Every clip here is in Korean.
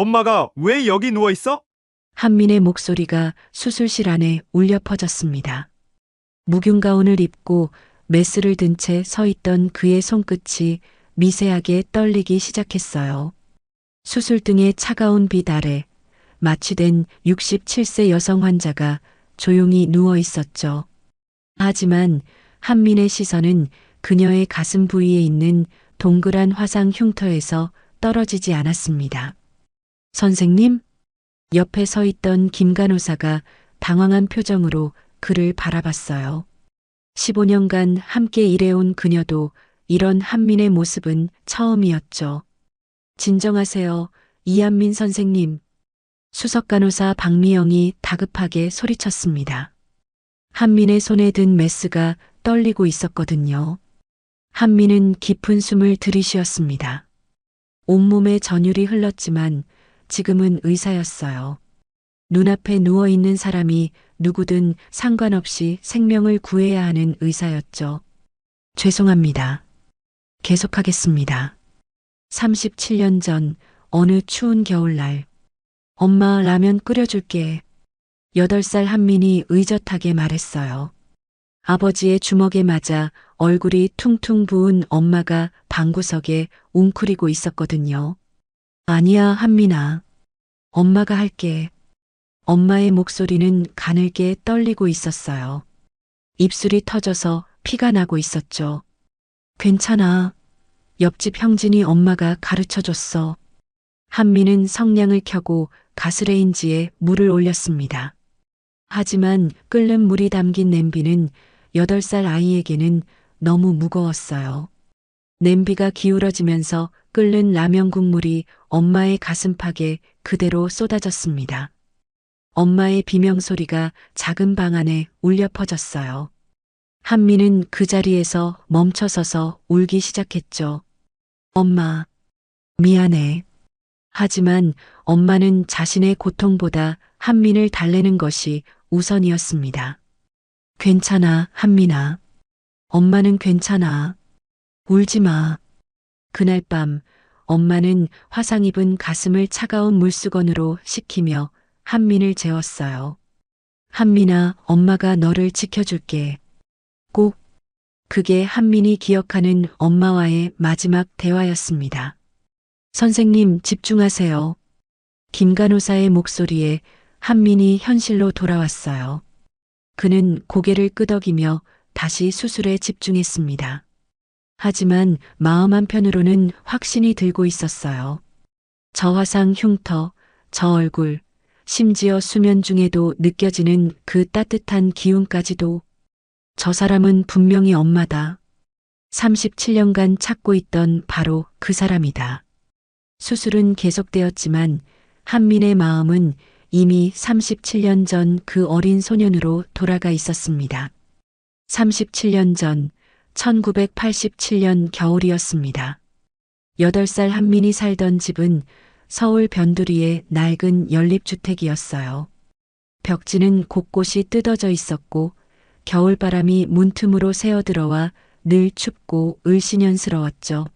엄마가 왜 여기 누워 있어? 한민의 목소리가 수술실 안에 울려 퍼졌습니다. 묵용 가운을 입고 메스를 든 채 서 있던 그의 손끝이 미세하게 떨리기 시작했어요. 수술등의 차가운 빛 아래 마취된 67세 여성 환자가 조용히 누워 있었죠. 하지만 한민의 시선은 그녀의 가슴 부위에 있는 동그란 화상 흉터에서 떨어지지 않았습니다. 선생님? 옆에 서 있던 김 간호사가 당황한 표정으로 그를 바라봤어요. 15년간 함께 일해온 그녀도 이런 한민의 모습은 처음이었죠. 진정하세요, 이한민 선생님. 수석 간호사 박미영이 다급하게 소리쳤습니다. 한민의 손에 든 메스가 떨리고 있었거든요. 한민은 깊은 숨을 들이쉬었습니다. 온몸에 전율이 흘렀지만 지금은 의사였어요. 눈앞에 누워있는 사람이 누구든 상관없이 생명을 구해야 하는 의사였죠. 죄송합니다. 계속하겠습니다. 37년 전 어느 추운 겨울날 엄마 라면 끓여줄게. 8살 한민이 의젓하게 말했어요. 아버지의 주먹에 맞아 얼굴이 퉁퉁 부은 엄마가 방구석에 웅크리고 있었거든요. 아니야, 한민아. 엄마가 할게. 엄마의 목소리는 가늘게 떨리고 있었어요. 입술이 터져서 피가 나고 있었죠. 괜찮아. 옆집 형진이 엄마가 가르쳐 줬어. 한미는 성냥을 켜고 가스레인지에 물을 올렸습니다. 하지만 끓는 물이 담긴 냄비는 8살 아이에게는 너무 무거웠어요. 냄비가 기울어지면서 끓는 라면 국물이 엄마의 가슴팍에 그대로 쏟아졌습니다. 엄마의 비명소리가 작은 방 안에 울려 퍼졌어요. 한미는 그 자리에서 멈춰서서 울기 시작했죠. 엄마, 미안해. 하지만 엄마는 자신의 고통보다 한민을 달래는 것이 우선이었습니다. 괜찮아, 한민아. 엄마는 괜찮아. 울지 마. 그날 밤 엄마는 화상 입은 가슴을 차가운 물수건으로 식히며 한민을 재웠어요. 한민아, 엄마가 너를 지켜줄게. 꼭. 그게 한민이 기억하는 엄마와의 마지막 대화였습니다. 선생님, 집중하세요. 김 간호사의 목소리에 한민이 현실로 돌아왔어요. 그는 고개를 끄덕이며 다시 수술에 집중했습니다. 하지만 마음 한편으로는 확신이 들고 있었어요. 저 화상 흉터, 저 얼굴, 심지어 수면 중에도 느껴지는 그 따뜻한 기운까지도 저 사람은 분명히 엄마다. 37년간 찾고 있던 바로 그 사람이다. 수술은 계속되었지만 한민의 마음은 이미 37년 전 그 어린 소년으로 돌아가 있었습니다. 37년 전 1987년 겨울이었습니다. 8살 한민이 살던 집은 서울 변두리의 낡은 연립주택이었어요. 벽지는 곳곳이 뜯어져 있었고 겨울바람이 문틈으로 새어들어와 늘 춥고 을씨년스러웠죠.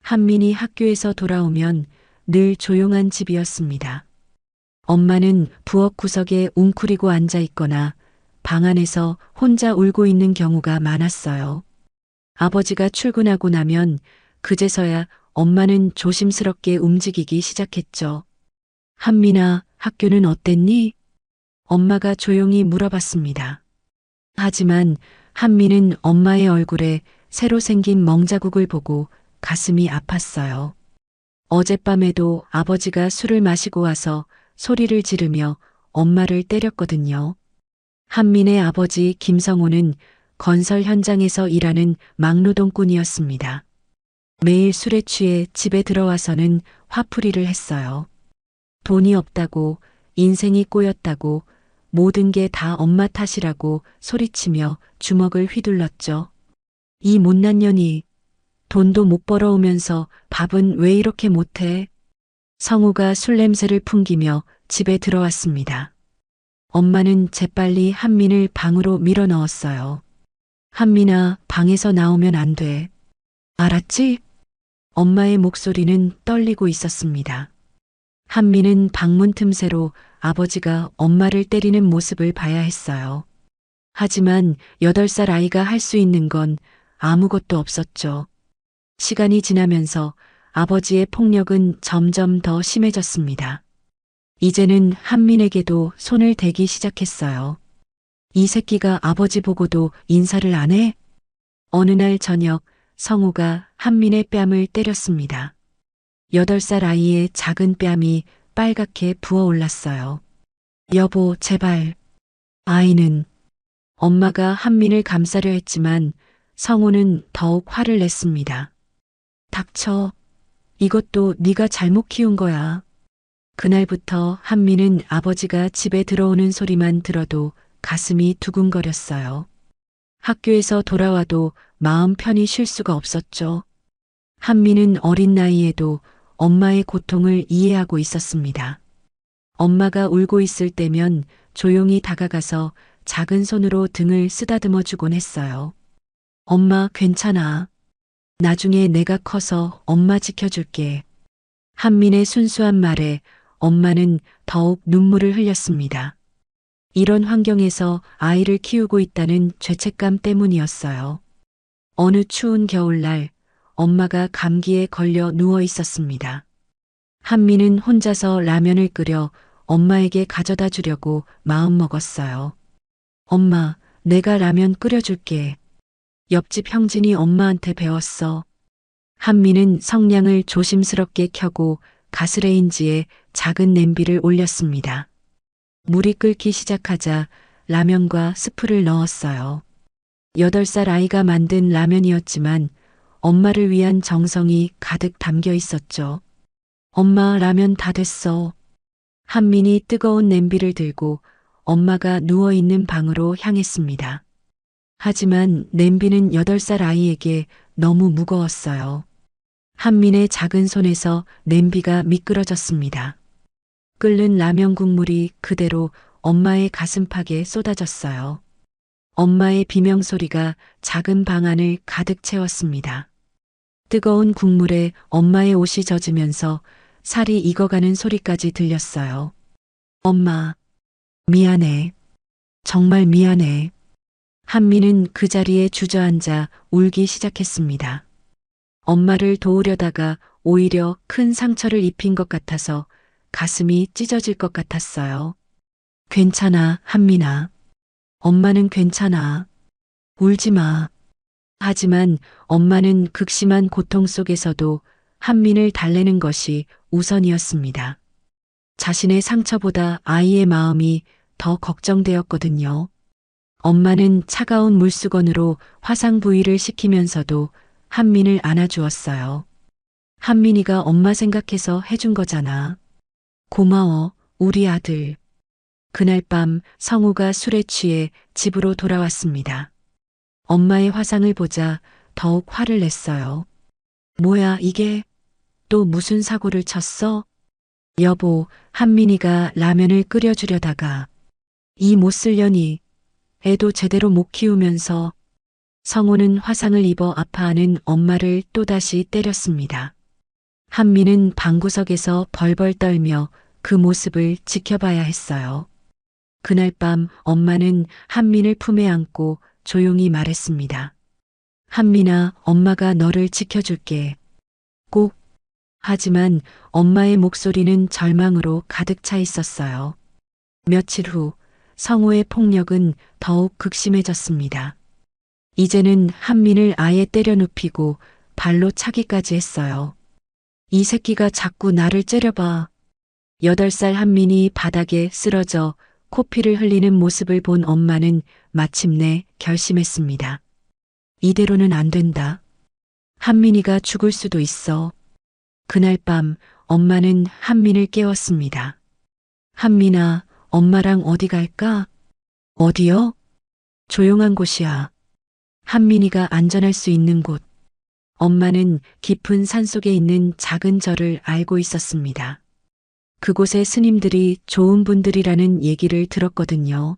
한민이 학교에서 돌아오면 늘 조용한 집이었습니다. 엄마는 부엌 구석에 웅크리고 앉아 있거나 방 안에서 혼자 울고 있는 경우가 많았어요. 아버지가 출근하고 나면 그제서야 엄마는 조심스럽게 움직이기 시작했죠. 한민아, 학교는 어땠니? 엄마가 조용히 물어봤습니다. 하지만 한민은 엄마의 얼굴에 새로 생긴 멍자국을 보고 가슴이 아팠어요. 어젯밤에도 아버지가 술을 마시고 와서 소리를 지르며 엄마를 때렸거든요. 한민의 아버지 김성호는 건설 현장에서 일하는 막노동꾼이었습니다. 매일 술에 취해 집에 들어와서는 화풀이를 했어요. 돈이 없다고, 인생이 꼬였다고, 모든 게 다 엄마 탓이라고 소리치며 주먹을 휘둘렀죠. 이 못난 년이 돈도 못 벌어오면서 밥은 왜 이렇게 못해? 성우가 술 냄새를 풍기며 집에 들어왔습니다. 엄마는 재빨리 한민을 방으로 밀어 넣었어요. 한민아, 방에서 나오면 안 돼. 알았지? 엄마의 목소리는 떨리고 있었습니다. 한미는 방문 틈새로 아버지가 엄마를 때리는 모습을 봐야 했어요. 하지만 8살 아이가 할 수 있는 건 아무것도 없었죠. 시간이 지나면서 아버지의 폭력은 점점 더 심해졌습니다. 이제는 한민에게도 손을 대기 시작했어요. 이 새끼가 아버지 보고도 인사를 안 해? 어느 날 저녁 성우가 한민의 뺨을 때렸습니다. 8살 아이의 작은 뺨이 빨갛게 부어올랐어요. 여보, 제발. 아이는 엄마가 한민을 감싸려 했지만 성우는 더욱 화를 냈습니다. 닥쳐. 이것도 네가 잘못 키운 거야. 그날부터 한민은 아버지가 집에 들어오는 소리만 들어도 가슴이 두근거렸어요. 학교에서 돌아와도 마음 편히 쉴 수가 없었죠. 한민은 어린 나이에도 엄마의 고통을 이해하고 있었습니다. 엄마가 울고 있을 때면 조용히 다가가서 작은 손으로 등을 쓰다듬어 주곤 했어요. 엄마 괜찮아. 나중에 내가 커서 엄마 지켜줄게. 한민의 순수한 말에 엄마는 더욱 눈물을 흘렸습니다. 이런 환경에서 아이를 키우고 있다는 죄책감 때문이었어요. 어느 추운 겨울날 엄마가 감기에 걸려 누워 있었습니다. 한민은 혼자서 라면을 끓여 엄마에게 가져다 주려고 마음먹었어요. 엄마, 내가 라면 끓여줄게. 옆집 형진이 엄마한테 배웠어. 한민은 성냥을 조심스럽게 켜고 가스레인지에 작은 냄비를 올렸습니다. 물이 끓기 시작하자 라면과 스프를 넣었어요. 8살 아이가 만든 라면이었지만 엄마를 위한 정성이 가득 담겨 있었죠. 엄마, 라면 다 됐어. 한민이 뜨거운 냄비를 들고 엄마가 누워있는 방으로 향했습니다. 하지만 냄비는 8살 아이에게 너무 무거웠어요. 한민의 작은 손에서 냄비가 미끄러졌습니다. 끓는 라면 국물이 그대로 엄마의 가슴팍에 쏟아졌어요. 엄마의 비명소리가 작은 방 안을 가득 채웠습니다. 뜨거운 국물에 엄마의 옷이 젖으면서 살이 익어가는 소리까지 들렸어요. 엄마, 미안해. 정말 미안해. 한민은 그 자리에 주저앉아 울기 시작했습니다. 엄마를 도우려다가 오히려 큰 상처를 입힌 것 같아서 가슴이 찢어질 것 같았어요. 괜찮아, 한민아. 엄마는 괜찮아. 울지 마. 하지만 엄마는 극심한 고통 속에서도 한민을 달래는 것이 우선이었습니다. 자신의 상처보다 아이의 마음이 더 걱정되었거든요. 엄마는 차가운 물수건으로 화상 부위를 식히면서도 한민을 안아주었어요. 한민이가 엄마 생각해서 해준 거잖아. 고마워, 우리 아들. 그날 밤 성우가 술에 취해 집으로 돌아왔습니다. 엄마의 화상을 보자 더욱 화를 냈어요. 뭐야, 이게 또 무슨 사고를 쳤어? 여보, 한민이가 라면을 끓여주려다가 이 못 쓸려니 애도 제대로 못 키우면서. 성우는 화상을 입어 아파하는 엄마를 또다시 때렸습니다. 한민은 방구석에서 벌벌 떨며 그 모습을 지켜봐야 했어요. 그날 밤 엄마는 한민을 품에 안고 조용히 말했습니다. 한민아, 엄마가 너를 지켜줄게. 꼭. 하지만 엄마의 목소리는 절망으로 가득 차 있었어요. 며칠 후 성우의 폭력은 더욱 극심해졌습니다. 이제는 한민을 아예 때려 눕히고 발로 차기까지 했어요. 이 새끼가 자꾸 나를 째려봐. 8살 한민이 바닥에 쓰러져 코피를 흘리는 모습을 본 엄마는 마침내 결심했습니다. 이대로는 안 된다. 한민이가 죽을 수도 있어. 그날 밤 엄마는 한민을 깨웠습니다. 한민아, 엄마랑 어디 갈까? 어디요? 조용한 곳이야. 한민이가 안전할 수 있는 곳. 엄마는 깊은 산속에 있는 작은 절을 알고 있었습니다. 그곳의 스님들이 좋은 분들이라는 얘기를 들었거든요.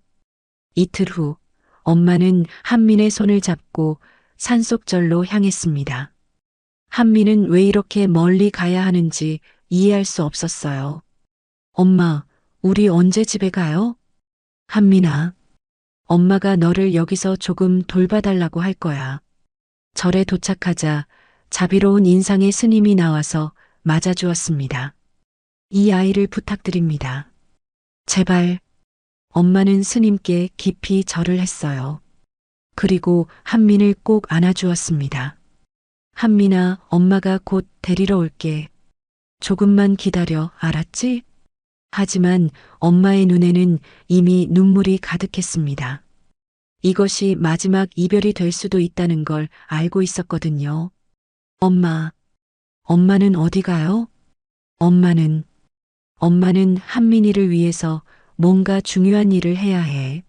이틀 후 엄마는 한민의 손을 잡고 산속절로 향했습니다. 한민은 왜 이렇게 멀리 가야 하는지 이해할 수 없었어요. 엄마, 우리 언제 집에 가요? 한민아, 엄마가 너를 여기서 조금 돌봐달라고 할 거야. 절에 도착하자 자비로운 인상의 스님이 나와서 맞아주었습니다. 이 아이를 부탁드립니다. 제발. 엄마는 스님께 깊이 절을 했어요. 그리고 한민을 꼭 안아주었습니다. 한민아, 엄마가 곧 데리러 올게. 조금만 기다려, 알았지? 하지만 엄마의 눈에는 이미 눈물이 가득했습니다. 이것이 마지막 이별이 될 수도 있다는 걸 알고 있었거든요. 엄마는 어디 가요? 엄마는 한민이를 위해서 뭔가 중요한 일을 해야 해.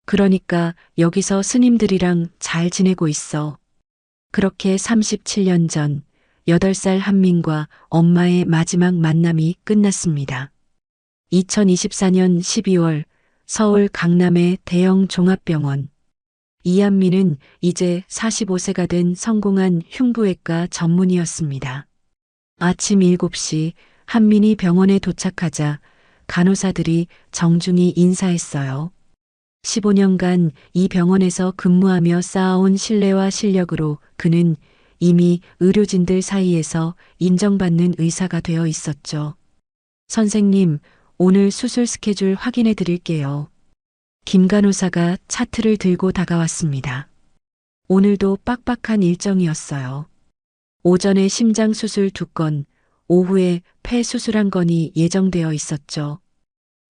그러니까 여기서 스님들이랑 잘 지내고 있어. 그렇게 37년 전 8살 한민과 엄마의 마지막 만남이 끝났습니다. 2024년 12월 서울 강남의 대형 종합병원. 이한민은 이제 45세가 된 성공한 흉부외과 전문의였습니다. 아침 7시 한민이 병원에 도착하자 간호사들이 정중히 인사했어요. 15년간 이 병원에서 근무하며 쌓아온 신뢰와 실력으로 그는 이미 의료진들 사이에서 인정받는 의사가 되어 있었죠. 선생님, 오늘 수술 스케줄 확인해 드릴게요. 김 간호사가 차트를 들고 다가왔습니다. 오늘도 빡빡한 일정이었어요. 오전에 심장 수술 2건, 오후에 폐 수술 1건이 예정되어 있었죠.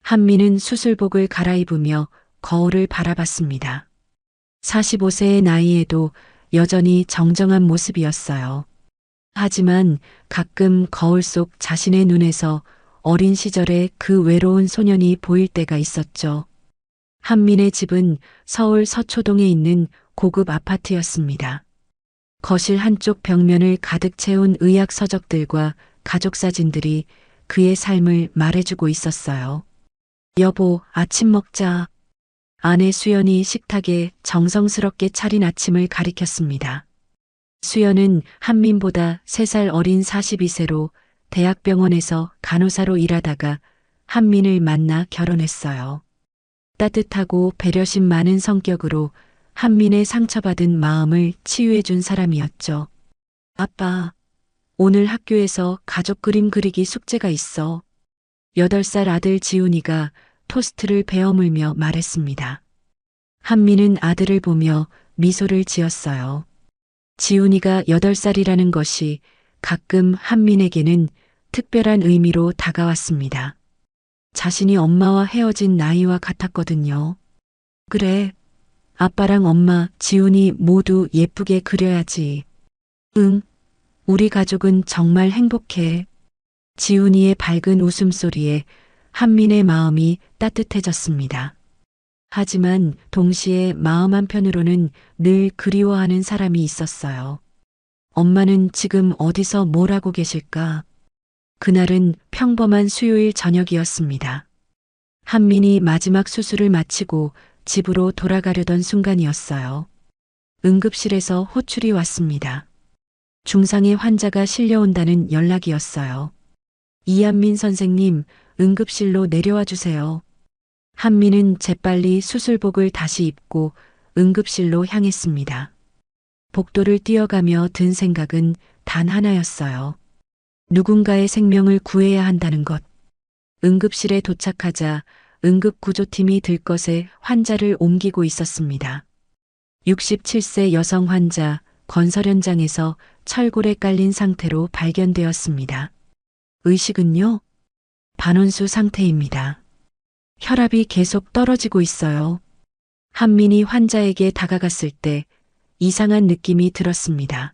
한민은 수술복을 갈아입으며 거울을 바라봤습니다. 45세의 나이에도 여전히 정정한 모습이었어요. 하지만 가끔 거울 속 자신의 눈에서 어린 시절의 그 외로운 소년이 보일 때가 있었죠. 한민의 집은 서울 서초동에 있는 고급 아파트였습니다. 거실 한쪽 벽면을 가득 채운 의학 서적들과 가족 사진들이 그의 삶을 말해주고 있었어요. 여보, 아침 먹자. 아내 수연이 식탁에 정성스럽게 차린 아침을 가리켰습니다. 수연은 한민보다 3살 어린 42세로 대학병원에서 간호사로 일하다가 한민을 만나 결혼했어요. 따뜻하고 배려심 많은 성격으로 한민의 상처받은 마음을 치유해준 사람이었죠. 아빠, 오늘 학교에서 가족 그림 그리기 숙제가 있어. 8살 아들 지훈이가 토스트를 베어물며 말했습니다. 한민은 아들을 보며 미소를 지었어요. 지훈이가 8살이라는 것이 가끔 한민에게는 특별한 의미로 다가왔습니다. 자신이 엄마와 헤어진 나이와 같았거든요. 그래, 아빠랑 엄마, 지훈이 모두 예쁘게 그려야지. 응, 우리 가족은 정말 행복해. 지훈이의 밝은 웃음소리에 한민의 마음이 따뜻해졌습니다. 하지만 동시에 마음 한편으로는 늘 그리워하는 사람이 있었어요. 엄마는 지금 어디서 뭘 하고 계실까? 그날은 평범한 수요일 저녁이었습니다. 한민이 마지막 수술을 마치고 집으로 돌아가려던 순간이었어요. 응급실에서 호출이 왔습니다. 중상의 환자가 실려온다는 연락이었어요. 이한민 선생님, 응급실로 내려와 주세요. 한민은 재빨리 수술복을 다시 입고 응급실로 향했습니다. 복도를 뛰어가며 든 생각은 단 하나였어요. 누군가의 생명을 구해야 한다는 것. 응급실에 도착하자 응급구조팀이 들것에 환자를 옮기고 있었습니다. 67세 여성 환자 건설 현장에서 철골에 깔린 상태로 발견되었습니다. 의식은요? 반원수 상태입니다. 혈압이 계속 떨어지고 있어요. 한민이 환자에게 다가갔을 때 이상한 느낌이 들었습니다.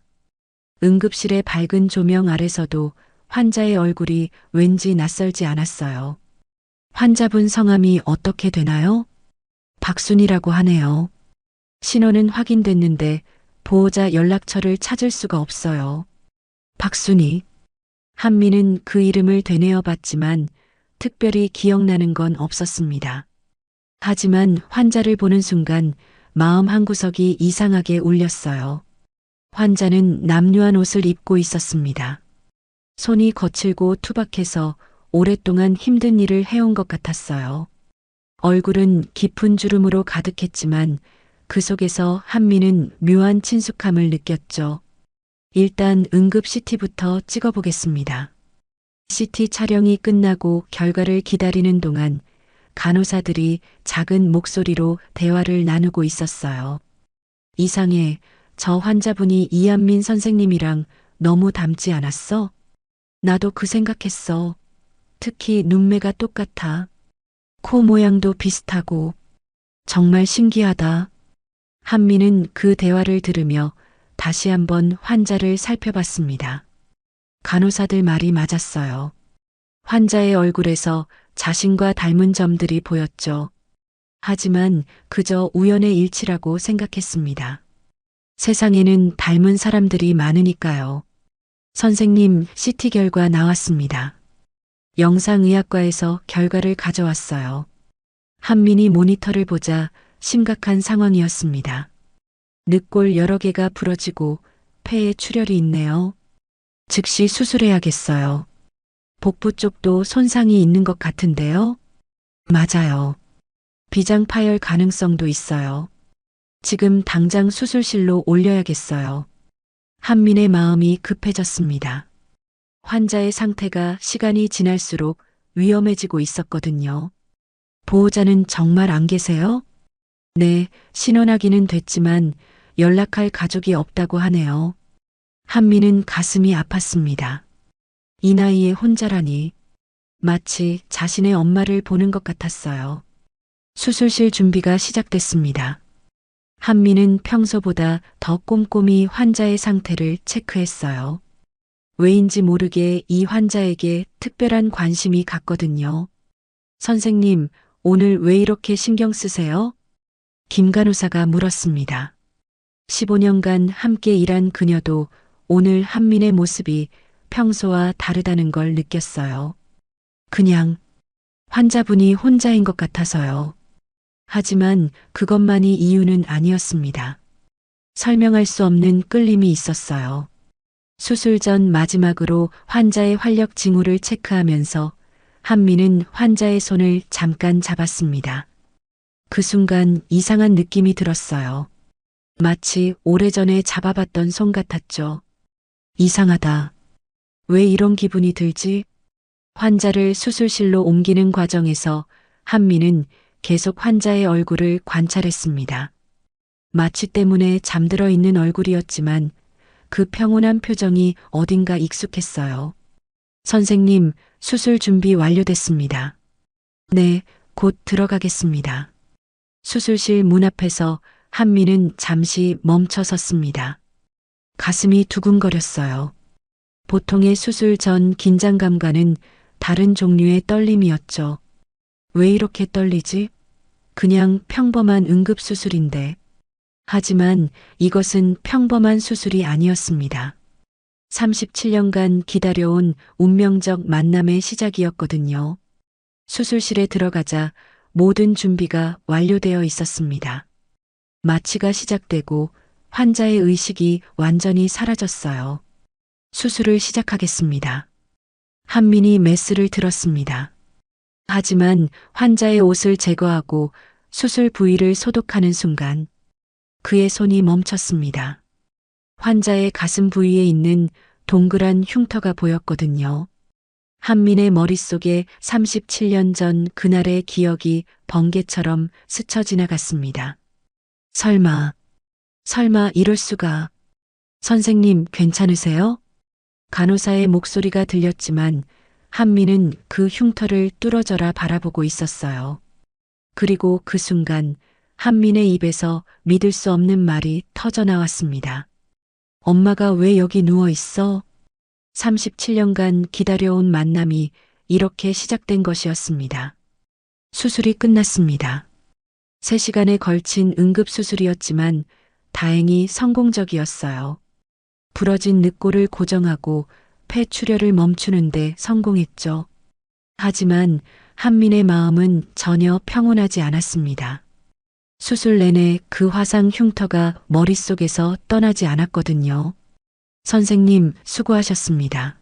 응급실의 밝은 조명 아래서도 환자의 얼굴이 왠지 낯설지 않았어요. 환자분 성함이 어떻게 되나요? 박순이라고 하네요. 신원은 확인됐는데 보호자 연락처를 찾을 수가 없어요. 박순이. 한민은 그 이름을 되뇌어 봤지만 특별히 기억나는 건 없었습니다. 하지만 환자를 보는 순간 마음 한구석이 이상하게 울렸어요. 환자는 남루한 옷을 입고 있었습니다. 손이 거칠고 투박해서 오랫동안 힘든 일을 해온 것 같았어요. 얼굴은 깊은 주름으로 가득했지만 그 속에서 한미는 묘한 친숙함을 느꼈죠. 일단 응급 CT부터 찍어보겠습니다. CT 촬영이 끝나고 결과를 기다리는 동안 간호사들이 작은 목소리로 대화를 나누고 있었어요. 이상해, 저 환자분이 이한민 선생님이랑 너무 닮지 않았어? 나도 그 생각했어. 특히 눈매가 똑같아. 코 모양도 비슷하고. 정말 신기하다. 한미는 그 대화를 들으며 다시 한번 환자를 살펴봤습니다. 간호사들 말이 맞았어요. 환자의 얼굴에서 자신과 닮은 점들이 보였죠. 하지만 그저 우연의 일치라고 생각했습니다. 세상에는 닮은 사람들이 많으니까요. 선생님, CT 결과 나왔습니다. 영상의학과에서 결과를 가져왔어요. 한민이 모니터를 보자 심각한 상황이었습니다. 늑골 여러 개가 부러지고 폐에 출혈이 있네요. 즉시 수술해야겠어요. 복부 쪽도 손상이 있는 것 같은데요? 맞아요. 비장 파열 가능성도 있어요. 지금 당장 수술실로 올려야겠어요. 한민의 마음이 급해졌습니다. 환자의 상태가 시간이 지날수록 위험해지고 있었거든요. 보호자는 정말 안 계세요? 네, 신원하기는 됐지만 연락할 가족이 없다고 하네요. 한미는 가슴이 아팠습니다. 이 나이에 혼자라니 마치 자신의 엄마를 보는 것 같았어요. 수술실 준비가 시작됐습니다. 한미는 평소보다 더 꼼꼼히 환자의 상태를 체크했어요. 왜인지 모르게 이 환자에게 특별한 관심이 갔거든요. 선생님, 오늘 왜 이렇게 신경 쓰세요? 김 간호사가 물었습니다. 15년간 함께 일한 그녀도 오늘 한민의 모습이 평소와 다르다는 걸 느꼈어요. 그냥 환자분이 혼자인 것 같아서요. 하지만 그것만이 이유는 아니었습니다. 설명할 수 없는 끌림이 있었어요. 수술 전 마지막으로 환자의 활력 징후를 체크하면서 한미는 환자의 손을 잠깐 잡았습니다. 그 순간 이상한 느낌이 들었어요. 마치 오래전에 잡아봤던 손 같았죠. 이상하다. 왜 이런 기분이 들지? 환자를 수술실로 옮기는 과정에서 한미는 계속 환자의 얼굴을 관찰했습니다. 마취 때문에 잠들어 있는 얼굴이었지만 그 평온한 표정이 어딘가 익숙했어요. 선생님, 수술 준비 완료됐습니다. 네, 곧 들어가겠습니다. 수술실 문 앞에서 한미는 잠시 멈춰 섰습니다. 가슴이 두근거렸어요. 보통의 수술 전 긴장감과는 다른 종류의 떨림이었죠. 왜 이렇게 떨리지? 그냥 평범한 응급수술인데. 하지만 이것은 평범한 수술이 아니었습니다. 37년간 기다려온 운명적 만남의 시작이었거든요. 수술실에 들어가자 모든 준비가 완료되어 있었습니다. 마취가 시작되고 환자의 의식이 완전히 사라졌어요. 수술을 시작하겠습니다. 한민이 메스를 들었습니다. 하지만 환자의 옷을 제거하고 수술 부위를 소독하는 순간 그의 손이 멈췄습니다. 환자의 가슴 부위에 있는 동그란 흉터가 보였거든요. 한민의 머릿속에 37년 전 그날의 기억이 번개처럼 스쳐 지나갔습니다. 설마 이럴 수가. 선생님, 괜찮으세요? 간호사의 목소리가 들렸지만 한미는 그 흉터를 뚫어져라 바라보고 있었어요. 그리고 그 순간 한민의 입에서 믿을 수 없는 말이 터져 나왔습니다. 엄마가 왜 여기 누워 있어? 37년간 기다려온 만남이 이렇게 시작된 것이었습니다. 수술이 끝났습니다. 3시간에 걸친 응급수술이었지만 다행히 성공적이었어요. 부러진 늑골을 고정하고 폐 출혈을 멈추는데 성공했죠. 하지만 한민의 마음은 전혀 평온하지 않았습니다. 수술 내내 그 화상 흉터가 머릿속에서 떠나지 않았거든요. 선생님, 수고하셨습니다.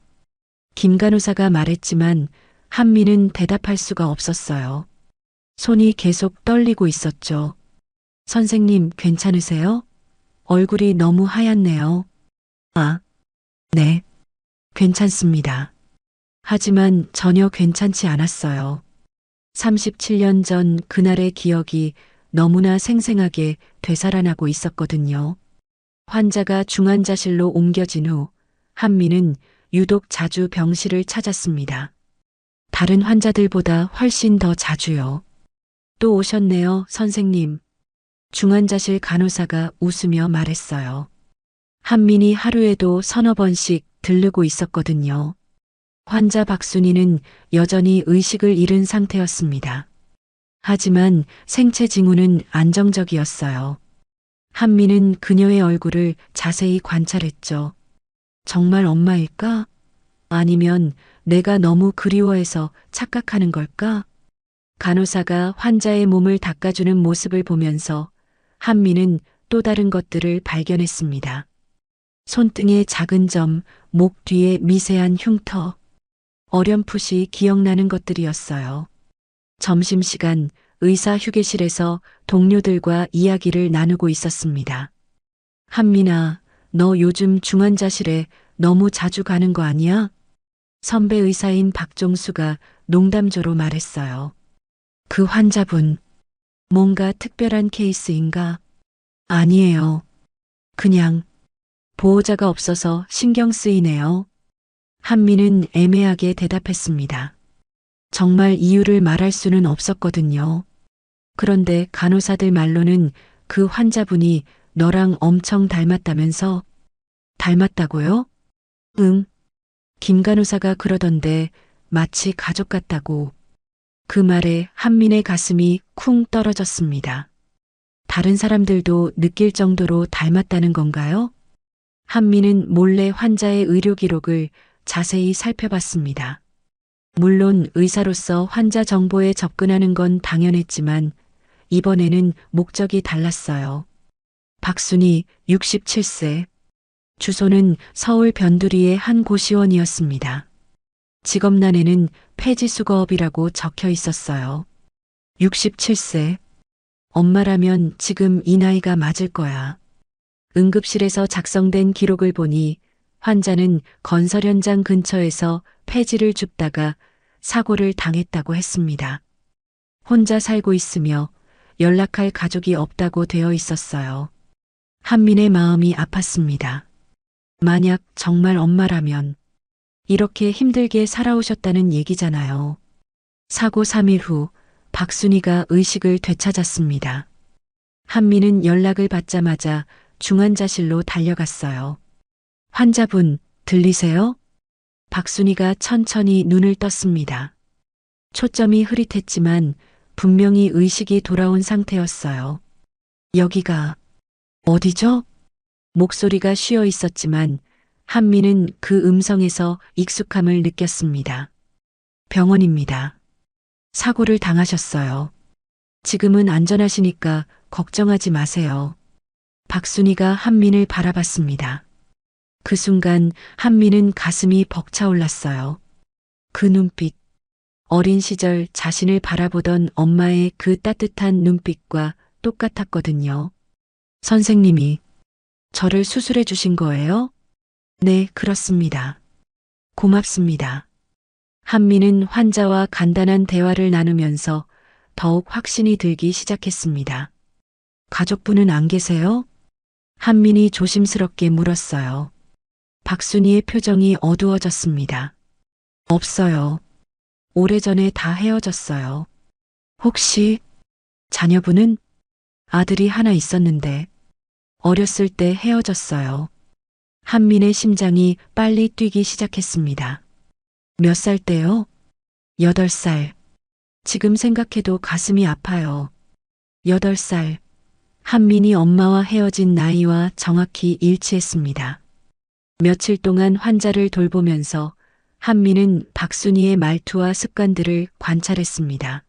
김 간호사가 말했지만 한미는 대답할 수가 없었어요. 손이 계속 떨리고 있었죠. 선생님, 괜찮으세요? 얼굴이 너무 하얗네요. 아, 네, 괜찮습니다. 하지만 전혀 괜찮지 않았어요. 37년 전 그날의 기억이 너무나 생생하게 되살아나고 있었거든요. 환자가 중환자실로 옮겨진 후 한미는 유독 자주 병실을 찾았습니다. 다른 환자들보다 훨씬 더 자주요. 또 오셨네요, 선생님. 중환자실 간호사가 웃으며 말했어요. 한민이 하루에도 서너 번씩 들르고 있었거든요. 환자 박순희는 여전히 의식을 잃은 상태였습니다. 하지만 생체 징후는 안정적이었어요. 한미는 그녀의 얼굴을 자세히 관찰했죠. 정말 엄마일까? 아니면 내가 너무 그리워해서 착각하는 걸까? 간호사가 환자의 몸을 닦아주는 모습을 보면서 한미는 또 다른 것들을 발견했습니다. 손등의 작은 점, 목 뒤에 미세한 흉터, 어렴풋이 기억나는 것들이었어요. 점심시간 의사 휴게실에서 동료들과 이야기를 나누고 있었습니다. 한민아, 너 요즘 중환자실에 너무 자주 가는 거 아니야? 선배 의사인 박종수가 농담조로 말했어요. 그 환자분, 뭔가 특별한 케이스인가? 아니에요. 그냥 보호자가 없어서 신경 쓰이네요. 한미는 애매하게 대답했습니다. 정말 이유를 말할 수는 없었거든요. 그런데 간호사들 말로는 그 환자분이 너랑 엄청 닮았다면서? 닮았다고요? 응. 김 간호사가 그러던데 마치 가족 같다고. 그 말에 한민의 가슴이 쿵 떨어졌습니다. 다른 사람들도 느낄 정도로 닮았다는 건가요? 한민은 몰래 환자의 의료 기록을 자세히 살펴봤습니다. 물론 의사로서 환자 정보에 접근하는 건 당연했지만 이번에는 목적이 달랐어요. 박순희 67세. 주소는 서울 변두리의 한 고시원이었습니다. 직업란에는 폐지수거업이라고 적혀 있었어요. 67세. 엄마라면 지금 이 나이가 맞을 거야. 응급실에서 작성된 기록을 보니 환자는 건설 현장 근처에서 폐지를 줍다가 사고를 당했다고 했습니다. 혼자 살고 있으며 연락할 가족이 없다고 되어 있었어요. 한민의 마음이 아팠습니다. 만약 정말 엄마라면 이렇게 힘들게 살아오셨다는 얘기잖아요. 사고 3일 후 박순희가 의식을 되찾았습니다. 한민은 연락을 받자마자 중환자실로 달려갔어요. 환자분, 들리세요? 박순희가 천천히 눈을 떴습니다. 초점이 흐릿했지만 분명히 의식이 돌아온 상태였어요. 여기가 어디죠? 목소리가 쉬어 있었지만 한미는 그 음성에서 익숙함을 느꼈습니다. 병원입니다. 사고를 당하셨어요. 지금은 안전하시니까 걱정하지 마세요. 박순희가 한민을 바라봤습니다. 그 순간 한민은 가슴이 벅차올랐어요. 그 눈빛, 어린 시절 자신을 바라보던 엄마의 그 따뜻한 눈빛과 똑같았거든요. 선생님이 저를 수술해 주신 거예요? 네, 그렇습니다. 고맙습니다. 한민은 환자와 간단한 대화를 나누면서 더욱 확신이 들기 시작했습니다. 가족분은 안 계세요? 한민이 조심스럽게 물었어요. 박순희의 표정이 어두워졌습니다. 없어요. 오래전에 다 헤어졌어요. 혹시 자녀분은? 아들이 하나 있었는데 어렸을 때 헤어졌어요. 한민의 심장이 빨리 뛰기 시작했습니다. 몇 살 때요? 8살. 지금 생각해도 가슴이 아파요. 8살. 한민이 엄마와 헤어진 나이와 정확히 일치했습니다. 며칠 동안 환자를 돌보면서 한민은 박순희의 말투와 습관들을 관찰했습니다.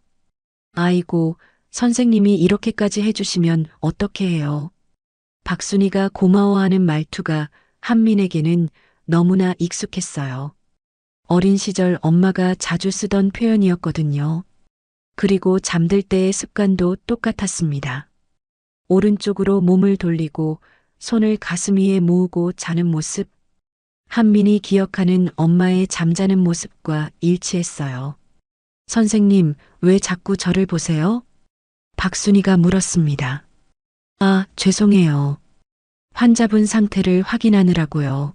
아이고, 선생님이 이렇게까지 해주시면 어떻게 해요? 박순희가 고마워하는 말투가 한민에게는 너무나 익숙했어요. 어린 시절 엄마가 자주 쓰던 표현이었거든요. 그리고 잠들 때의 습관도 똑같았습니다. 오른쪽으로 몸을 돌리고 손을 가슴 위에 모으고 자는 모습. 한민이 기억하는 엄마의 잠자는 모습과 일치했어요. 선생님, 왜 자꾸 저를 보세요? 박순이가 물었습니다. 아, 죄송해요. 환자분 상태를 확인하느라고요.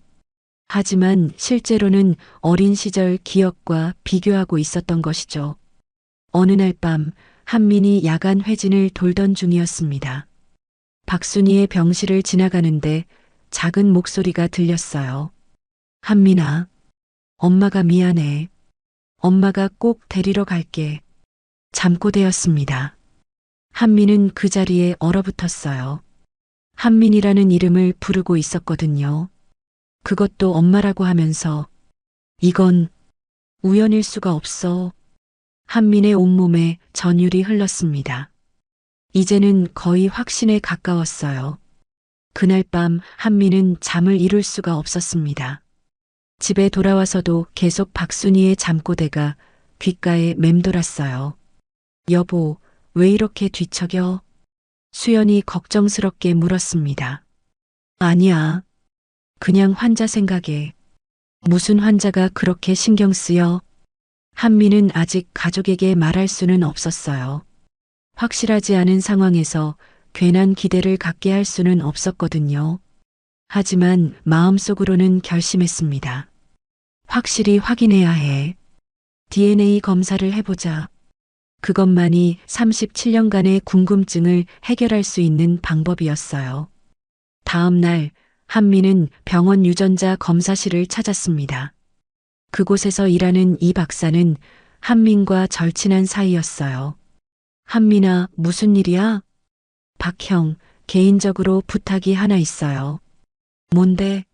하지만 실제로는 어린 시절 기억과 비교하고 있었던 것이죠. 어느 날 밤 한민이 야간 회진을 돌던 중이었습니다. 박순이의 병실을 지나가는데 작은 목소리가 들렸어요. 한민아, 엄마가 미안해. 엄마가 꼭 데리러 갈게. 잠꼬대였습니다. 한민은 그 자리에 얼어붙었어요. 한민이라는 이름을 부르고 있었거든요. 그것도 엄마라고 하면서 이건 우연일 수가 없어. 한민의 온몸에 전율이 흘렀습니다. 이제는 거의 확신에 가까웠어요. 그날 밤 한민은 잠을 이룰 수가 없었습니다. 집에 돌아와서도 계속 박순이의 잠꼬대가 귓가에 맴돌았어요. 여보, 왜 이렇게 뒤척여? 수연이 걱정스럽게 물었습니다. 아니야. 그냥 환자 생각에. 무슨 환자가 그렇게 신경 쓰여? 한미는 아직 가족에게 말할 수는 없었어요. 확실하지 않은 상황에서 괜한 기대를 갖게 할 수는 없었거든요. 하지만 마음속으로는 결심했습니다. 확실히 확인해야 해. DNA 검사를 해보자. 그것만이 37년간의 궁금증을 해결할 수 있는 방법이었어요. 다음 날 한미는 병원 유전자 검사실을 찾았습니다. 그곳에서 일하는 이 박사는 한민과 절친한 사이였어요. 한민아, 무슨 일이야? 박형, 개인적으로 부탁이 하나 있어요. 뭔데?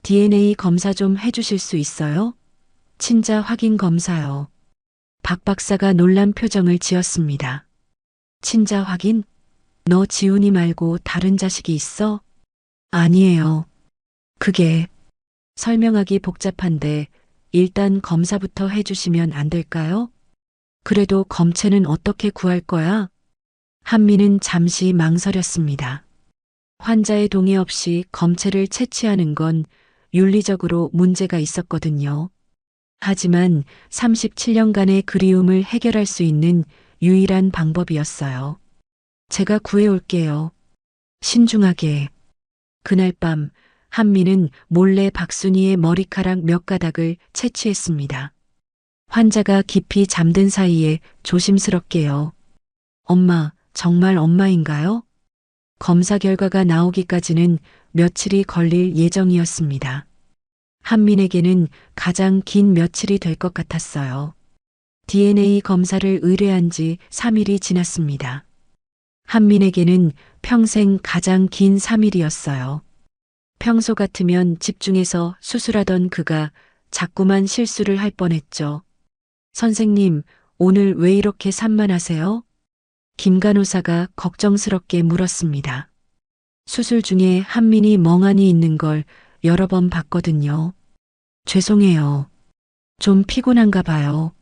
DNA 검사 좀 해주실 수 있어요? 친자 확인 검사요. 박 박사가 놀란 표정을 지었습니다. 친자 확인? 너 지훈이 말고 다른 자식이 있어? 아니에요. 그게 설명하기 복잡한데 일단 검사부터 해주시면 안 될까요? 그래도 검체는 어떻게 구할 거야? 한미는 잠시 망설였습니다. 환자의 동의 없이 검체를 채취하는 건 윤리적으로 문제가 있었거든요. 하지만 37년간의 그리움을 해결할 수 있는 유일한 방법이었어요. 제가 구해올게요. 신중하게. 그날 밤 한미는 몰래 박순이의 머리카락 몇 가닥을 채취했습니다. 환자가 깊이 잠든 사이에 조심스럽게요. 엄마, 정말 엄마인가요? 검사 결과가 나오기까지는 며칠이 걸릴 예정이었습니다. 한민에게는 가장 긴 며칠이 될 것 같았어요. DNA 검사를 의뢰한 지 3일이 지났습니다. 한민에게는 평생 가장 긴 3일이었어요. 평소 같으면 집중해서 수술하던 그가 자꾸만 실수를 할 뻔했죠. 선생님, 오늘 왜 이렇게 산만하세요? 김 간호사가 걱정스럽게 물었습니다. 수술 중에 한민이 멍하니 있는 걸 여러 번 봤거든요. 죄송해요. 좀 피곤한가 봐요.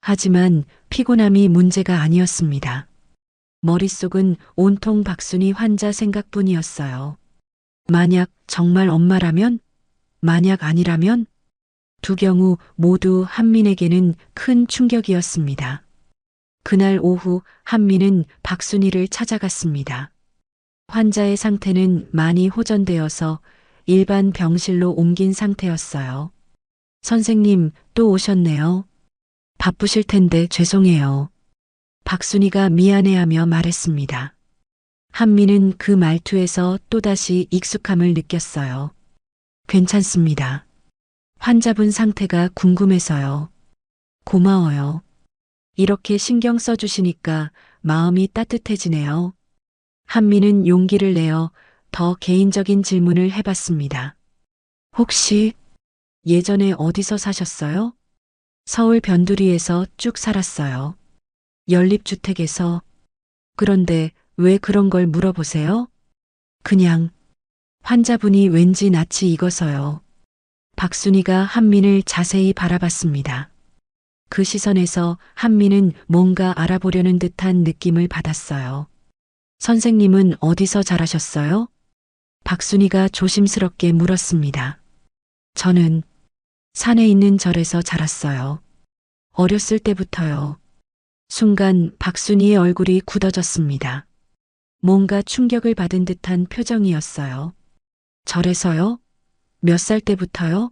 하지만 피곤함이 문제가 아니었습니다. 머릿속은 온통 박순이 환자 생각뿐이었어요. 만약 정말 엄마라면? 만약 아니라면? 두 경우 모두 한민에게는 큰 충격이었습니다. 그날 오후 한민은 박순이를 찾아갔습니다. 환자의 상태는 많이 호전되어서 일반 병실로 옮긴 상태였어요. 선생님, 또 오셨네요. 바쁘실 텐데 죄송해요. 박순이가 미안해하며 말했습니다. 한민은 그 말투에서 또다시 익숙함을 느꼈어요. 괜찮습니다. 환자분 상태가 궁금해서요. 고마워요. 이렇게 신경 써주시니까 마음이 따뜻해지네요. 한민은 용기를 내어 더 개인적인 질문을 해봤습니다. 혹시 예전에 어디서 사셨어요? 서울 변두리에서 쭉 살았어요. 연립주택에서. 그런데 왜 그런 걸 물어보세요? 그냥 환자분이 왠지 낯이 익어서요. 박순이가 한민을 자세히 바라봤습니다. 그 시선에서 한민은 뭔가 알아보려는 듯한 느낌을 받았어요. 선생님은 어디서 자라셨어요? 박순이가 조심스럽게 물었습니다. 저는 산에 있는 절에서 자랐어요. 어렸을 때부터요. 순간 박순이의 얼굴이 굳어졌습니다. 뭔가 충격을 받은 듯한 표정이었어요. 절에서요? 몇 살 때부터요?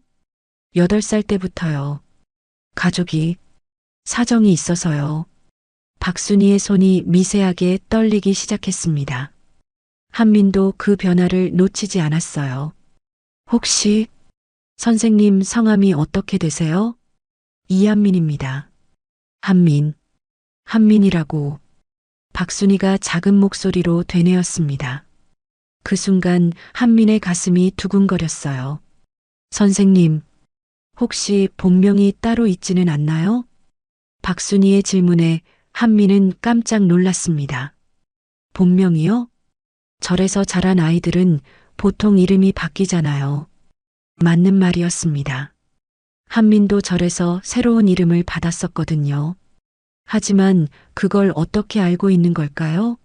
8살 때부터요. 가족이 사정이 있어서요. 박순이의 손이 미세하게 떨리기 시작했습니다. 한민도 그 변화를 놓치지 않았어요. 혹시 선생님 성함이 어떻게 되세요? 이한민입니다. 한민, 한민이라고 박순이가 작은 목소리로 되뇌었습니다. 그 순간 한민의 가슴이 두근거렸어요. 선생님, 혹시 본명이 따로 있지는 않나요? 박순이의 질문에 한민은 깜짝 놀랐습니다. 본명이요? 절에서 자란 아이들은 보통 이름이 바뀌잖아요. 맞는 말이었습니다. 한민도 절에서 새로운 이름을 받았었거든요. 하지만 그걸 어떻게 알고 있는 걸까요?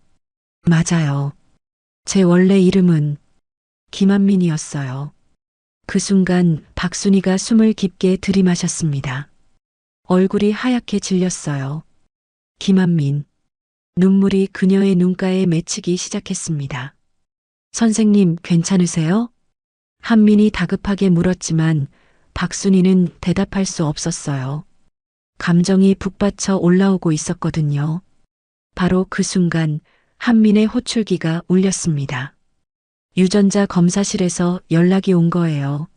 맞아요. 제 원래 이름은 김한민이었어요. 그 순간 박순이가 숨을 깊게 들이마셨습니다. 얼굴이 하얗게 질렸어요. 김한민. 눈물이 그녀의 눈가에 맺히기 시작했습니다. 선생님, 괜찮으세요? 한민이 다급하게 물었지만 박순이는 대답할 수 없었어요. 감정이 북받쳐 올라오고 있었거든요. 바로 그 순간 한민의 호출기가 울렸습니다. 유전자 검사실에서 연락이 온 거예요.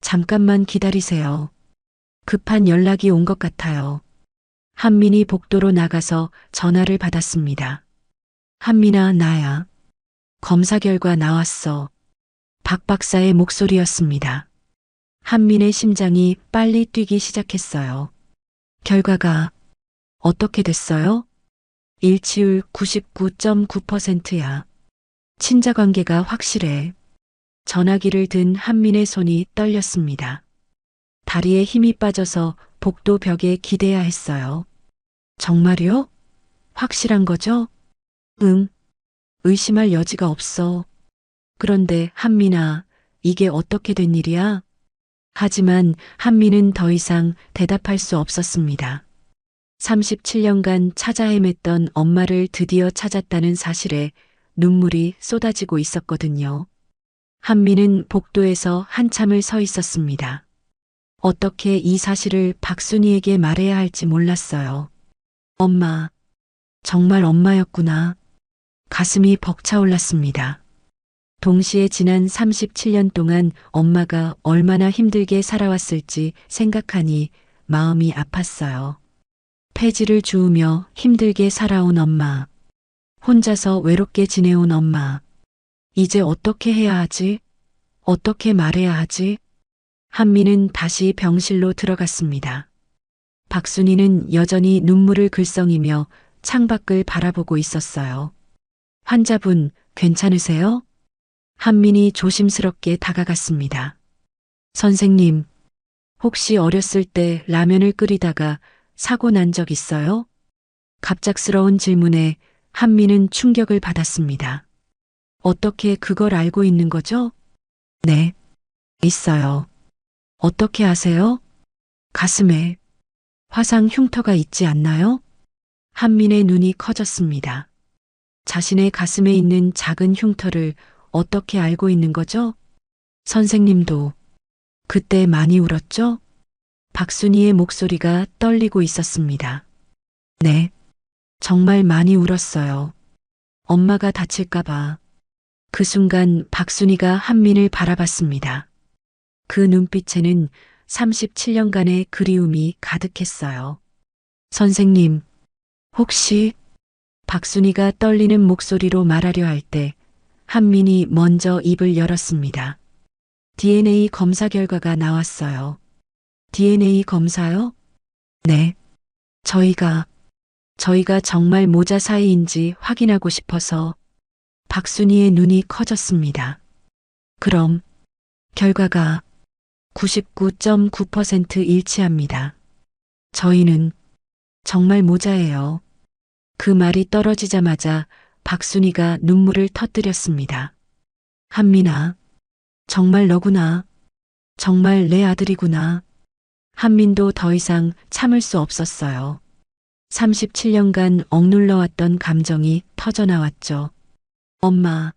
잠깐만 기다리세요. 급한 연락이 온 것 같아요. 한민이 복도로 나가서 전화를 받았습니다. 한민아, 나야. 검사 결과 나왔어. 박 박사의 목소리였습니다. 한민의 심장이 빨리 뛰기 시작했어요. 결과가 어떻게 됐어요? 일치율 99.9%야. 친자 관계가 확실해. 전화기를 든 한민의 손이 떨렸습니다. 다리에 힘이 빠져서 복도 벽에 기대야 했어요. 정말요? 확실한 거죠? 응. 의심할 여지가 없어. 그런데 한민아, 이게 어떻게 된 일이야? 하지만 한민은 더 이상 대답할 수 없었습니다. 37년간 찾아 헤맸던 엄마를 드디어 찾았다는 사실에 눈물이 쏟아지고 있었거든요. 한민은 복도에서 한참을 서 있었습니다. 어떻게 이 사실을 박순이에게 말해야 할지 몰랐어요. 엄마, 정말 엄마였구나. 가슴이 벅차올랐습니다. 동시에 지난 37년 동안 엄마가 얼마나 힘들게 살아왔을지 생각하니 마음이 아팠어요. 폐지를 주우며 힘들게 살아온 엄마. 혼자서 외롭게 지내온 엄마. 이제 어떻게 해야 하지? 어떻게 말해야 하지? 한민은 다시 병실로 들어갔습니다. 박순이는 여전히 눈물을 글썽이며 창밖을 바라보고 있었어요. 환자분, 괜찮으세요? 한민이 조심스럽게 다가갔습니다. 선생님, 혹시 어렸을 때 라면을 끓이다가 사고 난 적 있어요? 갑작스러운 질문에 한민은 충격을 받았습니다. 어떻게 그걸 알고 있는 거죠? 네, 있어요. 어떻게 아세요? 가슴에 화상 흉터가 있지 않나요? 한민의 눈이 커졌습니다. 자신의 가슴에 있는 작은 흉터를 어떻게 알고 있는 거죠? 선생님도 그때 많이 울었죠? 박순이의 목소리가 떨리고 있었습니다. 네, 정말 많이 울었어요. 엄마가 다칠까봐. 그 순간 박순이가 한민을 바라봤습니다. 그 눈빛에는 37년간의 그리움이 가득했어요. 선생님, 혹시 박순이가 떨리는 목소리로 말하려 할 때 한민이 먼저 입을 열었습니다. DNA 검사 결과가 나왔어요. DNA 검사요? 네. 저희가 정말 모자 사이인지 확인하고 싶어서. 박순이의 눈이 커졌습니다. 그럼 결과가 99.9% 일치합니다. 저희는 정말 모자예요. 그 말이 떨어지자마자 박순이가 눈물을 터뜨렸습니다. 한민아, 정말 너구나. 정말 내 아들이구나. 한민도 더 이상 참을 수 없었어요. 37년간 억눌러왔던 감정이 터져나왔죠. 엄마,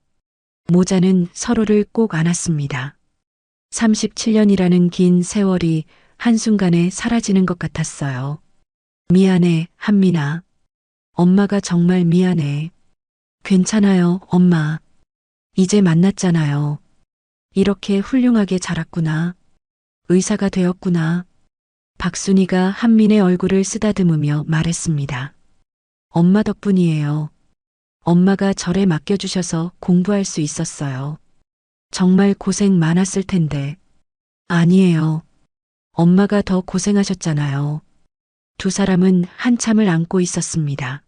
모자는 서로를 꼭 안았습니다. 37년이라는 긴 세월이 한순간에 사라지는 것 같았어요. 미안해, 한민아. 엄마가 정말 미안해. 괜찮아요, 엄마. 이제 만났잖아요. 이렇게 훌륭하게 자랐구나. 의사가 되었구나. 박순이가 한민의 얼굴을 쓰다듬으며 말했습니다. 엄마 덕분이에요. 엄마가 절에 맡겨주셔서 공부할 수 있었어요. 정말 고생 많았을 텐데. 아니에요. 엄마가 더 고생하셨잖아요. 두 사람은 한참을 안고 있었습니다.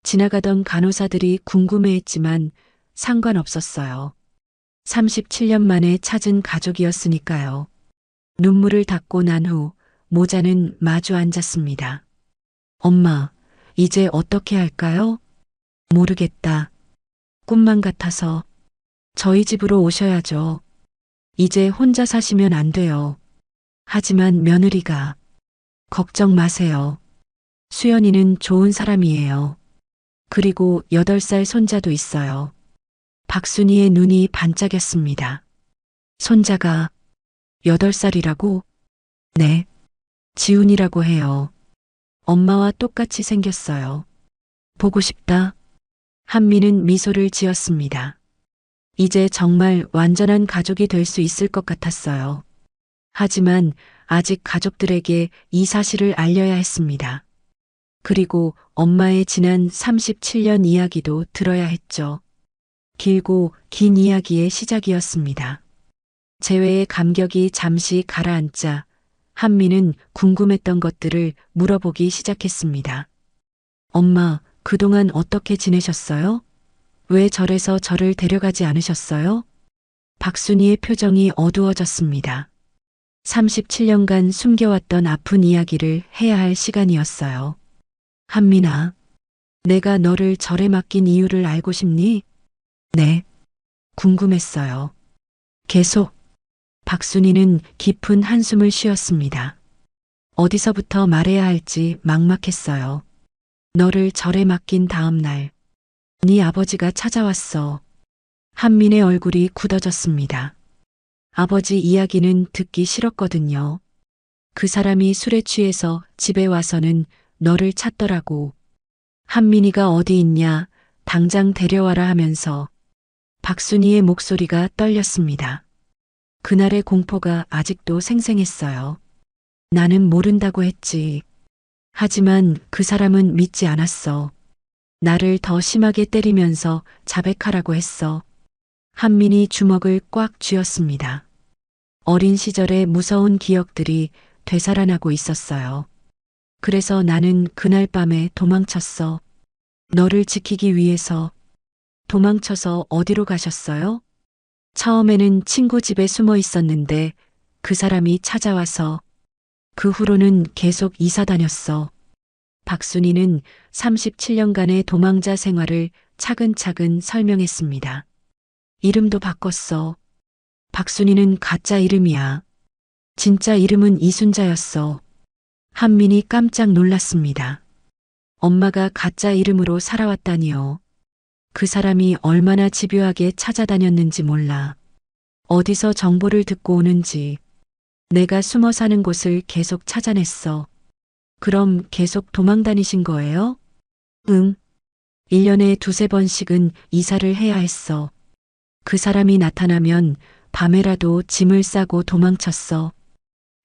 지나가던 간호사들이 궁금해했지만 상관없었어요. 37년 만에 찾은 가족이었으니까요. 눈물을 닦고 난 후 모자는 마주 앉았습니다. 엄마, 이제 어떻게 할까요? 모르겠다. 꿈만 같아서. 저희 집으로 오셔야죠. 이제 혼자 사시면 안 돼요. 하지만 며느리가. 걱정 마세요. 수연이는 좋은 사람이에요. 그리고 8살 손자도 있어요. 박순이의 눈이 반짝였습니다. 손자가 8살이라고? 네. 지훈이라고 해요. 엄마와 똑같이 생겼어요. 보고 싶다. 한미는 미소를 지었습니다. 이제 정말 완전한 가족이 될 수 있을 것 같았어요. 하지만 아직 가족들에게 이 사실을 알려야 했습니다. 그리고 엄마의 지난 37년 이야기도 들어야 했죠. 길고 긴 이야기의 시작이었습니다. 재회의 감격이 잠시 가라앉자 한미는 궁금했던 것들을 물어보기 시작했습니다. 엄마, 그동안 어떻게 지내셨어요? 왜 절에서 저를 데려가지 않으셨어요? 박순이의 표정이 어두워졌습니다. 37년간 숨겨왔던 아픈 이야기를 해야 할 시간이었어요. 한민아, 내가 너를 절에 맡긴 이유를 알고 싶니? 네, 궁금했어요. 계속. 박순이는 깊은 한숨을 쉬었습니다. 어디서부터 말해야 할지 막막했어요. 너를 절에 맡긴 다음 날, 네 아버지가 찾아왔어. 한민의 얼굴이 굳어졌습니다. 아버지 이야기는 듣기 싫었거든요. 그 사람이 술에 취해서 집에 와서는 너를 찾더라고. 한민이가 어디 있냐, 당장 데려와라 하면서. 박순이의 목소리가 떨렸습니다. 그날의 공포가 아직도 생생했어요. 나는 모른다고 했지. 하지만 그 사람은 믿지 않았어. 나를 더 심하게 때리면서 자백하라고 했어. 한민이 주먹을 꽉 쥐었습니다. 어린 시절의 무서운 기억들이 되살아나고 있었어요. 그래서 나는 그날 밤에 도망쳤어. 너를 지키기 위해서. 도망쳐서 어디로 가셨어요? 처음에는 친구 집에 숨어 있었는데 그 사람이 찾아와서. 그 후로는 계속 이사 다녔어. 박순이는 37년간의 도망자 생활을 차근차근 설명했습니다. 이름도 바꿨어. 박순이는 가짜 이름이야. 진짜 이름은 이순자였어. 한민이 깜짝 놀랐습니다. 엄마가 가짜 이름으로 살아왔다니요. 그 사람이 얼마나 집요하게 찾아다녔는지 몰라. 어디서 정보를 듣고 오는지. 내가 숨어 사는 곳을 계속 찾아냈어. 그럼 계속 도망 다니신 거예요? 응. 1년에 두세 번씩은 이사를 해야 했어. 그 사람이 나타나면 밤에라도 짐을 싸고 도망쳤어.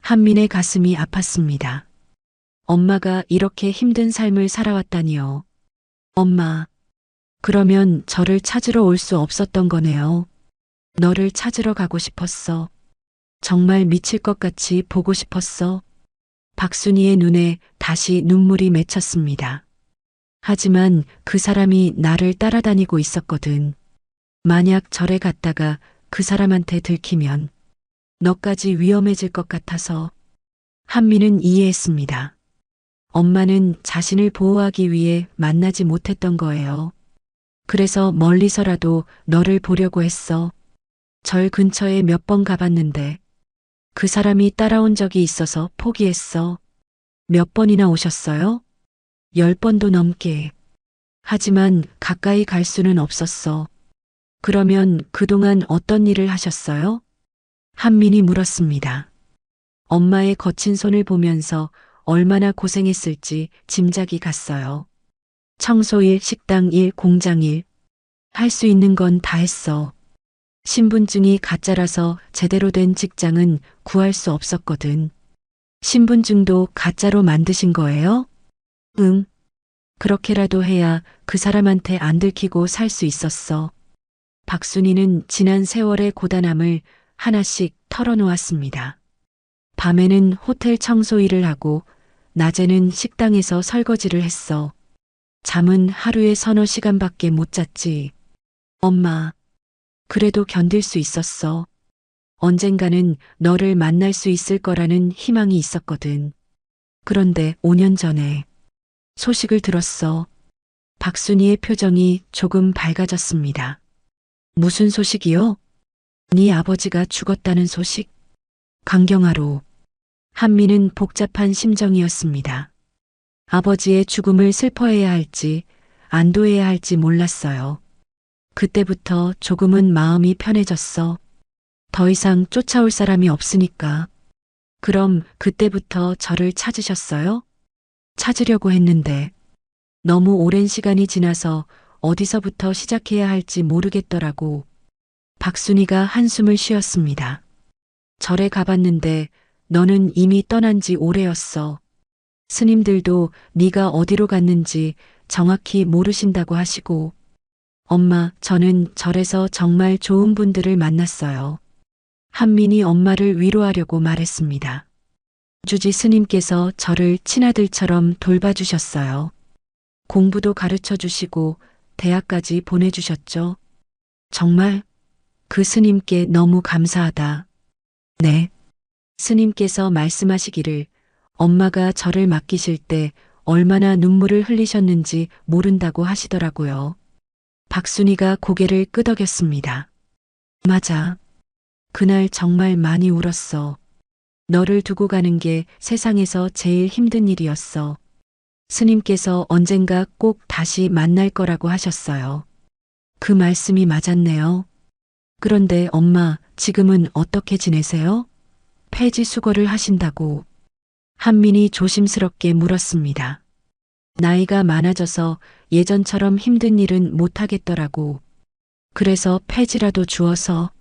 한민의 가슴이 아팠습니다. 엄마가 이렇게 힘든 삶을 살아왔다니요. 엄마. 그러면 저를 찾으러 올 수 없었던 거네요. 너를 찾으러 가고 싶었어. 정말 미칠 것 같이 보고 싶었어. 박순이의 눈에 다시 눈물이 맺혔습니다. 하지만 그 사람이 나를 따라다니고 있었거든. 만약 절에 갔다가 그 사람한테 들키면 너까지 위험해질 것 같아서. 한미는 이해했습니다. 엄마는 자신을 보호하기 위해 만나지 못했던 거예요. 그래서 멀리서라도 너를 보려고 했어. 절 근처에 몇 번 가봤는데 그 사람이 따라온 적이 있어서 포기했어. 몇 번이나 오셨어요? 10번도 넘게. 하지만 가까이 갈 수는 없었어. 그러면 그동안 어떤 일을 하셨어요? 한민이 물었습니다. 엄마의 거친 손을 보면서 얼마나 고생했을지 짐작이 갔어요. 청소일, 식당일, 공장일. 할 수 있는 건 다 했어. 신분증이 가짜라서 제대로 된 직장은 구할 수 없었거든. 신분증도 가짜로 만드신 거예요? 응. 그렇게라도 해야 그 사람한테 안 들키고 살 수 있었어. 박순이는 지난 세월의 고단함을 하나씩 털어놓았습니다. 밤에는 호텔 청소 일을 하고 낮에는 식당에서 설거지를 했어. 잠은 하루에 서너 시간밖에 못 잤지. 엄마, 그래도 견딜 수 있었어. 언젠가는 너를 만날 수 있을 거라는 희망이 있었거든. 그런데 5년 전에 소식을 들었어. 박순이의 표정이 조금 밝아졌습니다. 무슨 소식이요? 네 아버지가 죽었다는 소식? 강경하로. 한미는 복잡한 심정이었습니다. 아버지의 죽음을 슬퍼해야 할지 안도해야 할지 몰랐어요. 그때부터 조금은 마음이 편해졌어. 더 이상 쫓아올 사람이 없으니까. 그럼 그때부터 저를 찾으셨어요? 찾으려고 했는데 너무 오랜 시간이 지나서 어디서부터 시작해야 할지 모르겠더라고. 박순이가 한숨을 쉬었습니다. 절에 가봤는데 너는 이미 떠난 지 오래였어. 스님들도 네가 어디로 갔는지 정확히 모르신다고 하시고. 엄마, 저는 절에서 정말 좋은 분들을 만났어요. 한민이 엄마를 위로하려고 말했습니다. 주지 스님께서 저를 친아들처럼 돌봐주셨어요. 공부도 가르쳐 주시고 대학까지 보내주셨죠. 정말 그 스님께 너무 감사하다. 네. 스님께서 말씀하시기를 엄마가 저를 맡기실 때 얼마나 눈물을 흘리셨는지 모른다고 하시더라고요. 박순이가 고개를 끄덕였습니다. 맞아. 그날 정말 많이 울었어. 너를 두고 가는 게 세상에서 제일 힘든 일이었어. 스님께서 언젠가 꼭 다시 만날 거라고 하셨어요. 그 말씀이 맞았네요. 그런데 엄마, 지금은 어떻게 지내세요? 폐지 수거를 하신다고. 한민이 조심스럽게 물었습니다. 나이가 많아져서 예전처럼 힘든 일은 못하겠더라고. 그래서 폐지라도 주어서.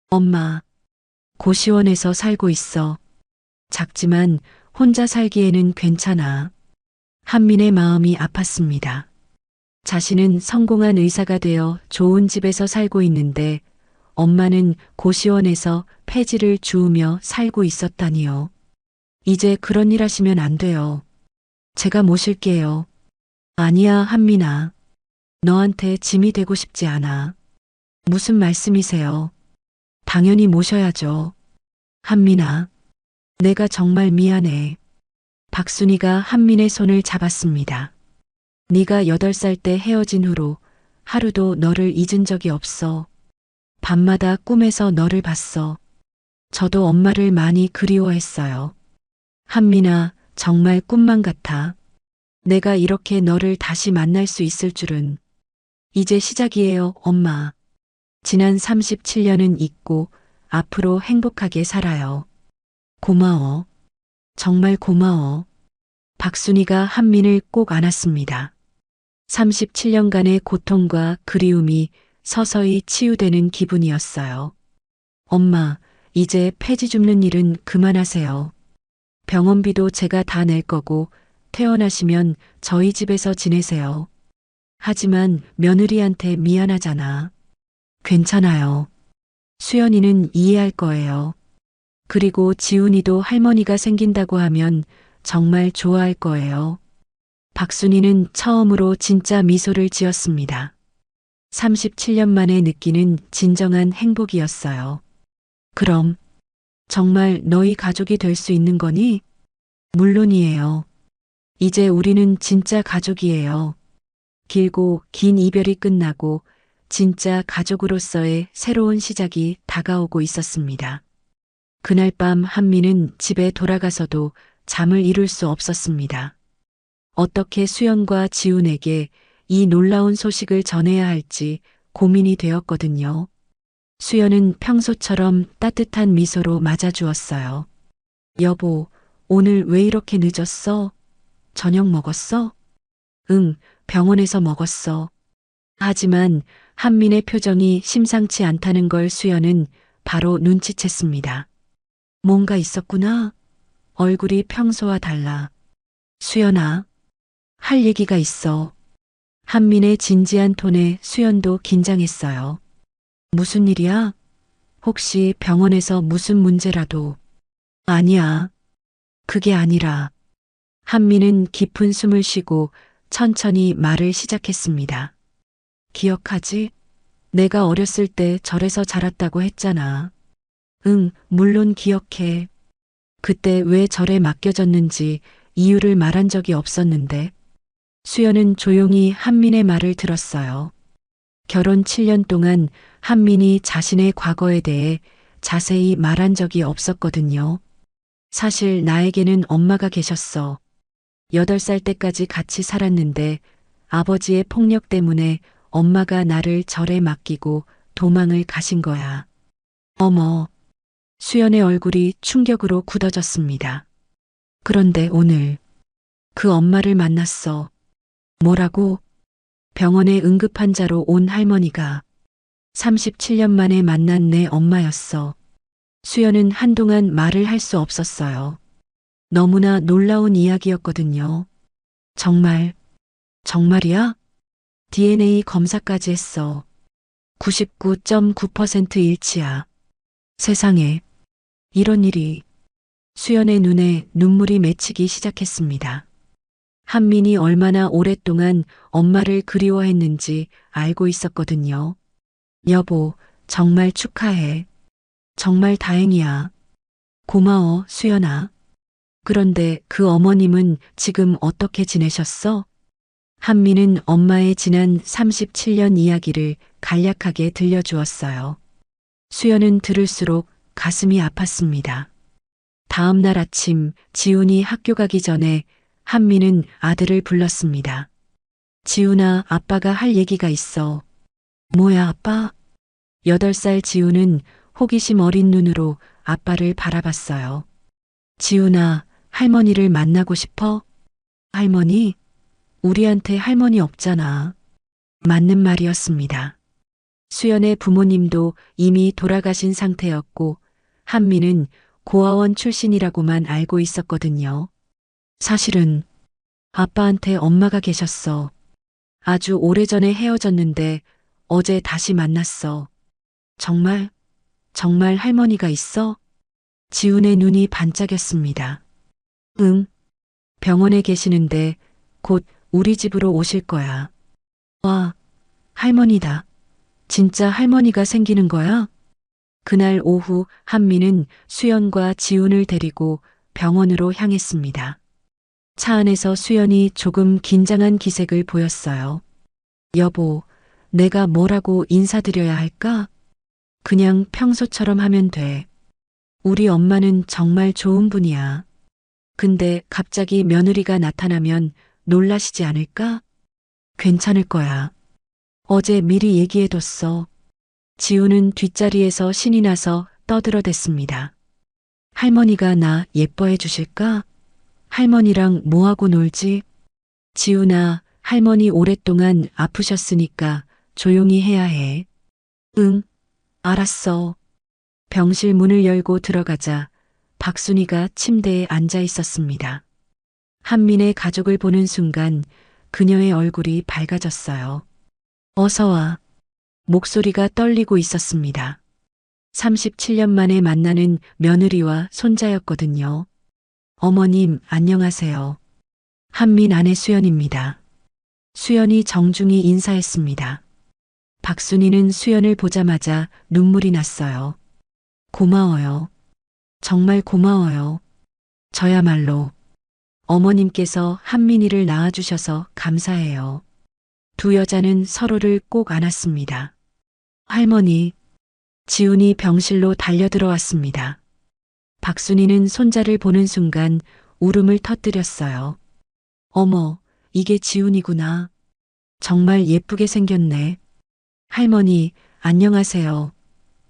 엄마, 고시원에서 살고 있어. 작지만 혼자 살기에는 괜찮아. 한민의 마음이 아팠습니다. 자신은 성공한 의사가 되어 좋은 집에서 살고 있는데 엄마는 고시원에서 폐지를 주우며 살고 있었다니요. 이제 그런 일 하시면 안 돼요. 제가 모실게요. 아니야, 한민아. 너한테 짐이 되고 싶지 않아. 무슨 말씀이세요? 당연히 모셔야죠. 한민아, 내가 정말 미안해. 박순이가 한민의 손을 잡았습니다. 네가 8살 때 헤어진 후로 하루도 너를 잊은 적이 없어. 밤마다 꿈에서 너를 봤어. 저도 엄마를 많이 그리워했어요. 한민아, 정말 꿈만 같아. 내가 이렇게 너를 다시 만날 수 있을 줄은. 이제 시작이에요, 엄마. 지난 37년은 잊고 앞으로 행복하게 살아요. 고마워. 정말 고마워. 박순이가 한민을 꼭 안았습니다. 37년간의 고통과 그리움이 서서히 치유되는 기분이었어요. 엄마, 이제 폐지 줍는 일은 그만하세요. 병원비도 제가 다 낼 거고 퇴원하시면 저희 집에서 지내세요. 하지만 며느리한테 미안하잖아. 괜찮아요. 수연이는 이해할 거예요. 그리고 지훈이도 할머니가 생긴다고 하면 정말 좋아할 거예요. 박순이는 처음으로 진짜 미소를 지었습니다. 37년 만에 느끼는 진정한 행복이었어요. 그럼 정말 너희 가족이 될 수 있는 거니? 물론이에요. 이제 우리는 진짜 가족이에요. 길고 긴 이별이 끝나고 진짜 가족으로서의 새로운 시작이 다가오고 있었습니다. 그날 밤 한미는 집에 돌아가서도 잠을 이룰 수 없었습니다. 어떻게 수연과 지훈에게 이 놀라운 소식을 전해야 할지 고민이 되었거든요. 수연은 평소처럼 따뜻한 미소로 맞아주었어요. 여보, 오늘 왜 이렇게 늦었어? 저녁 먹었어? 응, 병원에서 먹었어. 하지만 한민의 표정이 심상치 않다는 걸 수연은 바로 눈치챘습니다. 뭔가 있었구나. 얼굴이 평소와 달라. 수연아, 할 얘기가 있어. 한민의 진지한 톤에 수연도 긴장했어요. 무슨 일이야? 혹시 병원에서 무슨 문제라도? 아니야. 그게 아니라. 한민은 깊은 숨을 쉬고 천천히 말을 시작했습니다. 기억하지? 내가 어렸을 때 절에서 자랐다고 했잖아. 응, 물론 기억해. 그때 왜 절에 맡겨졌는지 이유를 말한 적이 없었는데. 수연은 조용히 한민의 말을 들었어요. 결혼 7년 동안 한민이 자신의 과거에 대해 자세히 말한 적이 없었거든요. 사실 나에게는 엄마가 계셨어. 8살 때까지 같이 살았는데 아버지의 폭력 때문에 엄마가 나를 절에 맡기고 도망을 가신 거야. 어머, 수연의 얼굴이 충격으로 굳어졌습니다. 그런데 오늘 그 엄마를 만났어. 뭐라고? 병원에 응급환자로 온 할머니가 37년 만에 만난 내 엄마였어. 수연은 한동안 말을 할 수 없었어요. 너무나 놀라운 이야기였거든요. 정말, 정말이야? DNA 검사까지 했어. 99.9% 일치야. 세상에, 이런 일이. 수연의 눈에 눈물이 맺히기 시작했습니다. 한민이 얼마나 오랫동안 엄마를 그리워했는지 알고 있었거든요. 여보, 정말 축하해. 정말 다행이야. 고마워, 수연아. 그런데 그 어머님은 지금 어떻게 지내셨어? 한미는 엄마의 지난 37년 이야기를 간략하게 들려주었어요. 수연은 들을수록 가슴이 아팠습니다. 다음 날 아침 지훈이 학교 가기 전에 한미는 아들을 불렀습니다. 지훈아, 아빠가 할 얘기가 있어. 뭐야, 아빠? 8살 지훈은 호기심 어린 눈으로 아빠를 바라봤어요. 지훈아, 할머니를 만나고 싶어? 할머니? 우리한테 할머니 없잖아. 맞는 말이었습니다. 수연의 부모님도 이미 돌아가신 상태였고 한미는 고아원 출신이라고만 알고 있었거든요. 사실은 아빠한테 엄마가 계셨어. 아주 오래전에 헤어졌는데 어제 다시 만났어. 정말, 정말 할머니가 있어? 지훈의 눈이 반짝였습니다. 응, 병원에 계시는데 곧 우리 집으로 오실 거야. 와, 할머니다. 진짜 할머니가 생기는 거야? 그날 오후 한미는 수연과 지훈을 데리고 병원으로 향했습니다. 차 안에서 수연이 조금 긴장한 기색을 보였어요. 여보, 내가 뭐라고 인사드려야 할까? 그냥 평소처럼 하면 돼. 우리 엄마는 정말 좋은 분이야. 근데 갑자기 며느리가 나타나면 놀라시지 않을까? 괜찮을 거야. 어제 미리 얘기해뒀어. 지우는 뒷자리에서 신이 나서 떠들어댔습니다. 할머니가 나 예뻐해 주실까? 할머니랑 뭐하고 놀지? 지우나, 할머니 오랫동안 아프셨으니까 조용히 해야 해. 응, 알았어. 병실 문을 열고 들어가자 박순이가 침대에 앉아 있었습니다. 한민의 가족을 보는 순간 그녀의 얼굴이 밝아졌어요. 어서 와. 목소리가 떨리고 있었습니다. 37년 만에 만나는 며느리와 손자였거든요. 어머님, 안녕하세요. 한민 아내 수연입니다. 수연이 정중히 인사했습니다. 박순이는 수연을 보자마자 눈물이 났어요. 고마워요. 정말 고마워요. 저야말로 어머님께서 한민이를 낳아주셔서 감사해요. 두 여자는 서로를 꼭 안았습니다. 할머니, 지훈이 병실로 달려들어왔습니다. 박순이는 손자를 보는 순간 울음을 터뜨렸어요. 어머, 이게 지훈이구나. 정말 예쁘게 생겼네. 할머니, 안녕하세요.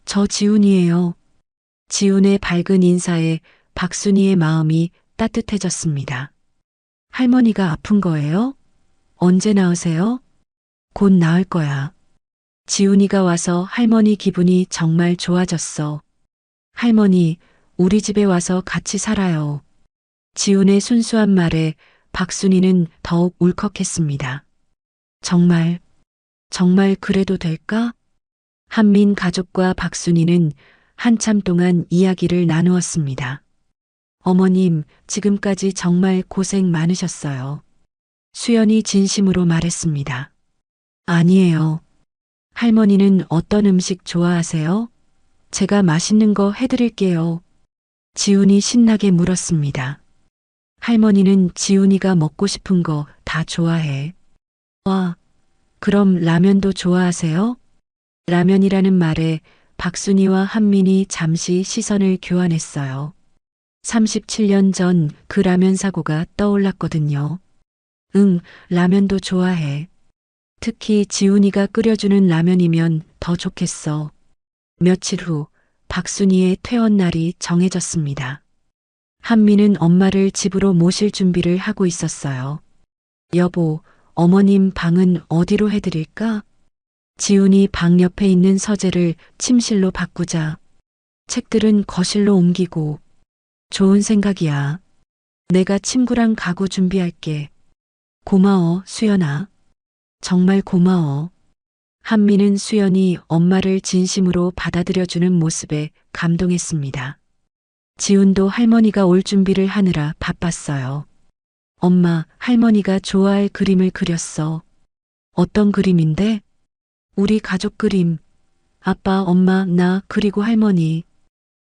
저 지훈이에요. 지훈의 밝은 인사에 박순이의 마음이 따뜻해졌습니다. 할머니가 아픈 거예요? 언제 나으세요? 곧 나을 거야. 지훈이가 와서 할머니 기분이 정말 좋아졌어. 할머니, 우리 집에 와서 같이 살아요. 지훈의 순수한 말에 박순이는 더욱 울컥했습니다. 정말, 정말 그래도 될까? 한민 가족과 박순이는 한참 동안 이야기를 나누었습니다. 어머님, 지금까지 정말 고생 많으셨어요. 수연이 진심으로 말했습니다. 아니에요. 할머니는 어떤 음식 좋아하세요? 제가 맛있는 거 해드릴게요. 지훈이 신나게 물었습니다. 할머니는 지훈이가 먹고 싶은 거 다 좋아해. 와, 그럼 라면도 좋아하세요? 라면이라는 말에 박순이와 한민이 잠시 시선을 교환했어요. 37년 전 그 라면 사고가 떠올랐거든요. 응, 라면도 좋아해. 특히 지훈이가 끓여주는 라면이면 더 좋겠어. 며칠 후 박순이의 퇴원 날이 정해졌습니다. 한미는 엄마를 집으로 모실 준비를 하고 있었어요. 여보, 어머님 방은 어디로 해드릴까? 지훈이 방 옆에 있는 서재를 침실로 바꾸자. 책들은 거실로 옮기고. 좋은 생각이야. 내가 침구랑 가구 준비할게. 고마워, 수연아. 정말 고마워. 한미는 수연이 엄마를 진심으로 받아들여주는 모습에 감동했습니다. 지훈도 할머니가 올 준비를 하느라 바빴어요. 엄마, 할머니가 좋아할 그림을 그렸어. 어떤 그림인데? 우리 가족 그림. 아빠, 엄마, 나, 그리고 할머니.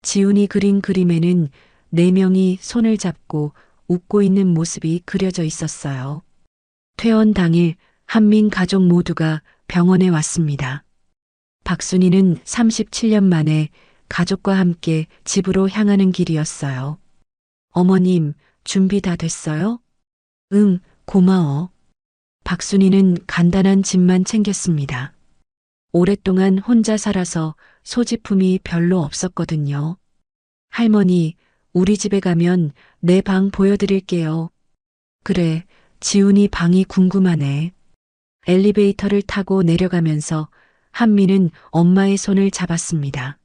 지훈이 그린 그림에는 4명이 손을 잡고 웃고 있는 모습이 그려져 있었어요. 퇴원 당일 한민 가족 모두가 병원에 왔습니다. 박순이는 37년 만에 가족과 함께 집으로 향하는 길이었어요. 어머님, 준비 다 됐어요? 응, 고마워. 박순이는 간단한 짐만 챙겼습니다. 오랫동안 혼자 살아서 소지품이 별로 없었거든요. 할머니, 우리 집에 가면 내 방 보여드릴게요. 그래, 지훈이 방이 궁금하네. 엘리베이터를 타고 내려가면서 한미는 엄마의 손을 잡았습니다.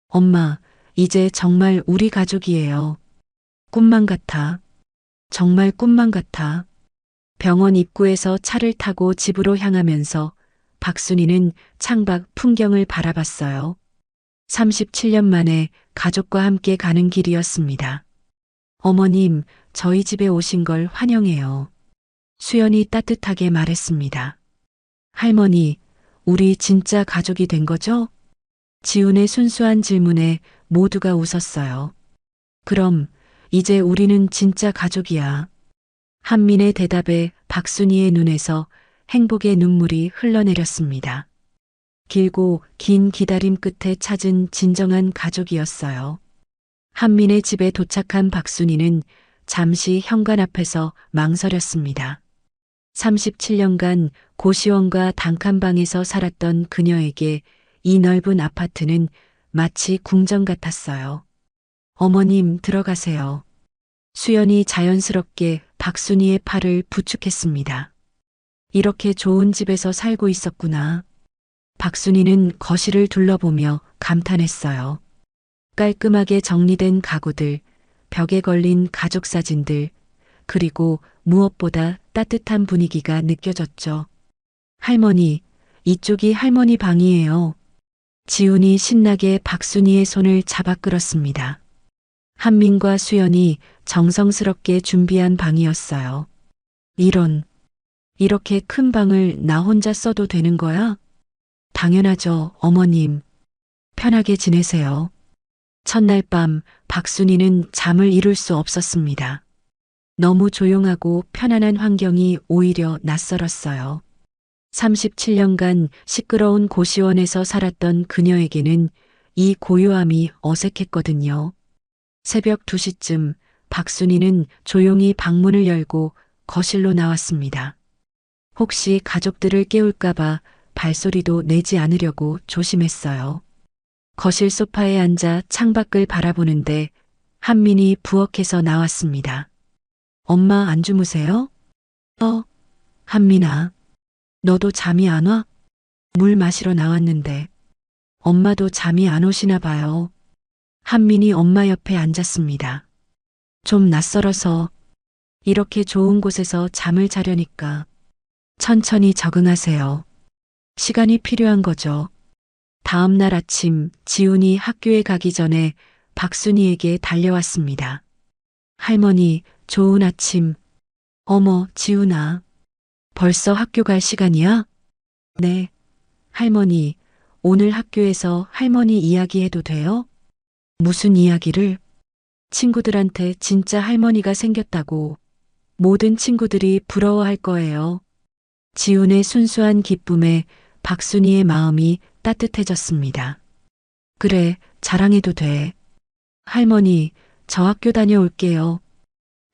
엄마, 이제 정말 우리 가족이에요. 꿈만 같아. 정말 꿈만 같아. 병원 입구에서 차를 타고 집으로 향하면서 박순이는 창밖 풍경을 바라봤어요. 37년 만에 가족과 함께 가는 길이었습니다. 어머님, 저희 집에 오신 걸 환영해요. 수연이 따뜻하게 말했습니다. 할머니, 우리 진짜 가족이 된 거죠? 지훈의 순수한 질문에 모두가 웃었어요. 그럼 이제 우리는 진짜 가족이야. 한민의 대답에 박순이의 눈에서 행복의 눈물이 흘러내렸습니다. 길고 긴 기다림 끝에 찾은 진정한 가족이었어요. 한민의 집에 도착한 박순이는 잠시 현관 앞에서 망설였습니다. 37년간 고시원과 단칸방에서 살았던 그녀에게 이 넓은 아파트는 마치 궁전 같았어요. 어머님, 들어가세요. 수연이 자연스럽게 박순이의 팔을 부축했습니다. 이렇게 좋은 집에서 살고 있었구나. 박순이는 거실을 둘러보며 감탄했어요. 깔끔하게 정리된 가구들, 벽에 걸린 가족 사진들, 그리고 무엇보다 따뜻한 분위기가 느껴졌죠. 할머니, 이쪽이 할머니 방이에요. 지훈이 신나게 박순이의 손을 잡아 끌었습니다. 한민과 수연이 정성스럽게 준비한 방이었어요. 이렇게 큰 방을 나 혼자 써도 되는 거야? 당연하죠, 어머님. 편하게 지내세요. 첫날 밤 박순이는 잠을 이룰 수 없었습니다. 너무 조용하고 편안한 환경이 오히려 낯설었어요. 37년간 시끄러운 고시원에서 살았던 그녀에게는 이 고요함이 어색했거든요. 새벽 2시쯤 박순이는 조용히 방문을 열고 거실로 나왔습니다. 혹시 가족들을 깨울까봐 발소리도 내지 않으려고 조심했어요. 거실 소파에 앉아 창밖을 바라보는데 한민이 부엌에서 나왔습니다. 엄마 안 주무세요? 한민아. 너도 잠이 안 와? 물 마시러 나왔는데. 엄마도 잠이 안 오시나 봐요. 한민이 엄마 옆에 앉았습니다. 좀 낯설어서 이렇게 좋은 곳에서 잠을 자려니까 천천히 적응하세요. 시간이 필요한 거죠. 다음 날 아침 지훈이 학교에 가기 전에 박순이에게 달려왔습니다. 할머니, 좋은 아침. 어머, 지훈아. 벌써 학교 갈 시간이야? 네. 할머니, 오늘 학교에서 할머니 이야기해도 돼요? 무슨 이야기를? 친구들한테 진짜 할머니가 생겼다고. 모든 친구들이 부러워할 거예요. 지훈의 순수한 기쁨에 박순이의 마음이 따뜻해졌습니다. 그래, 자랑해도 돼. 할머니, 저 학교 다녀올게요.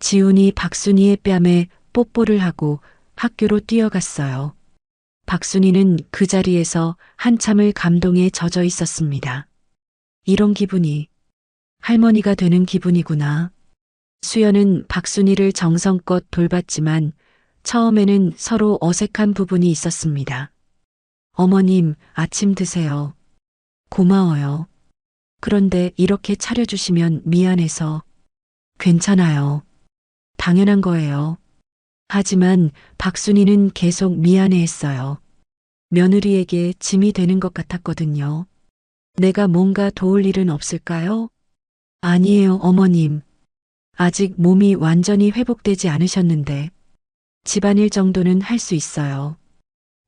지훈이 박순이의 뺨에 뽀뽀를 하고 학교로 뛰어갔어요. 박순이는 그 자리에서 한참을 감동에 젖어 있었습니다. 이런 기분이 할머니가 되는 기분이구나. 수연은 박순이를 정성껏 돌봤지만 처음에는 서로 어색한 부분이 있었습니다. 어머님, 아침 드세요. 고마워요. 그런데 이렇게 차려주시면 미안해서. 괜찮아요. 당연한 거예요. 하지만 박순이는 계속 미안해했어요. 며느리에게 짐이 되는 것 같았거든요. 내가 뭔가 도울 일은 없을까요? 아니에요, 어머님. 아직 몸이 완전히 회복되지 않으셨는데 집안일 정도는 할 수 있어요.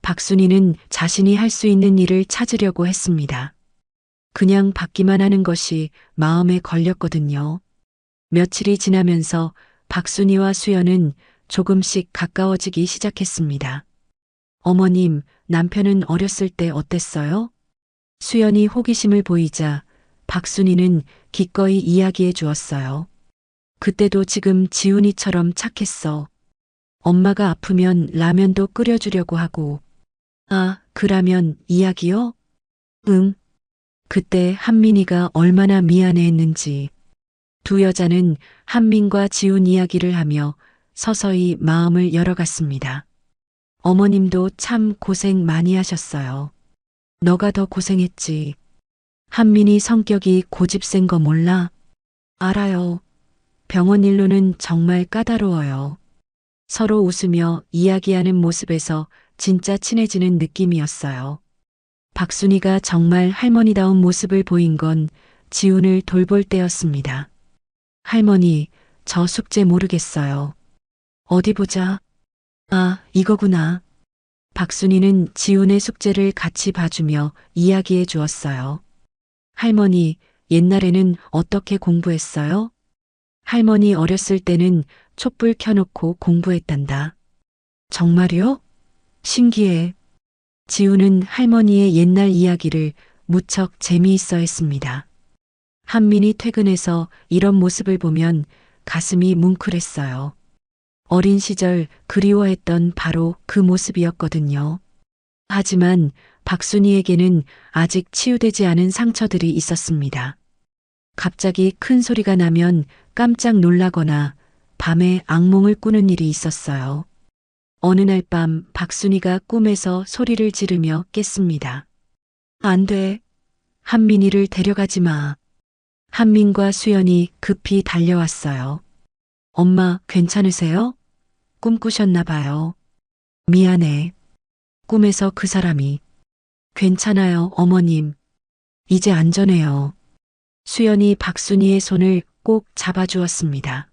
박순이는 자신이 할 수 있는 일을 찾으려고 했습니다. 그냥 받기만 하는 것이 마음에 걸렸거든요. 며칠이 지나면서 박순이와 수연은 조금씩 가까워지기 시작했습니다. 어머님, 남편은 어렸을 때 어땠어요? 수연이 호기심을 보이자 박순이는 기꺼이 이야기해 주었어요. 그때도 지금 지훈이처럼 착했어. 엄마가 아프면 라면도 끓여주려고 하고. 아, 그 라면 이야기요? 응. 그때 한민이가 얼마나 미안해했는지. 두 여자는 한민과 지훈 이야기를 하며 서서히 마음을 열어갔습니다. 어머님도 참 고생 많이 하셨어요. 너가 더 고생했지. 한민이 성격이 고집센 거 몰라? 알아요. 병원 일로는 정말 까다로워요. 서로 웃으며 이야기하는 모습에서 진짜 친해지는 느낌이었어요. 박순이가 정말 할머니다운 모습을 보인 건 지훈을 돌볼 때였습니다. 할머니, 저 숙제 모르겠어요. 어디 보자. 아, 이거구나. 박순이는 지훈의 숙제를 같이 봐주며 이야기해 주었어요. 할머니, 옛날에는 어떻게 공부했어요? 할머니 어렸을 때는 촛불 켜놓고 공부했단다. 정말요? 신기해. 지훈은 할머니의 옛날 이야기를 무척 재미있어 했습니다. 한민이 퇴근해서 이런 모습을 보면 가슴이 뭉클했어요. 어린 시절 그리워했던 바로 그 모습이었거든요. 하지만 박순이에게는 아직 치유되지 않은 상처들이 있었습니다. 갑자기 큰 소리가 나면 깜짝 놀라거나 밤에 악몽을 꾸는 일이 있었어요. 어느 날 밤 박순이가 꿈에서 소리를 지르며 깼습니다. 안 돼. 한민이를 데려가지 마. 한민과 수연이 급히 달려왔어요. 엄마, 괜찮으세요? 꿈꾸셨나 봐요. 미안해. 꿈에서 그 사람이. 괜찮아요, 어머님. 이제 안전해요. 수연이 박순이의 손을 꼭 잡아주었습니다.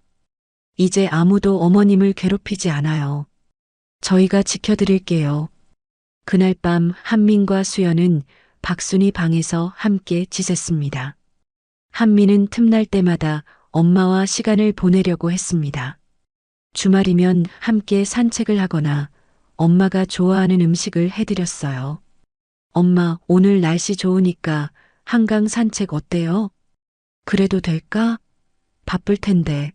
이제 아무도 어머님을 괴롭히지 않아요. 저희가 지켜드릴게요. 그날 밤 한민과 수연은 박순이 방에서 함께 지냈습니다. 한미는 틈날 때마다 엄마와 시간을 보내려고 했습니다. 주말이면 함께 산책을 하거나 엄마가 좋아하는 음식을 해드렸어요. 엄마, 오늘 날씨 좋으니까 한강 산책 어때요? 그래도 될까? 바쁠 텐데.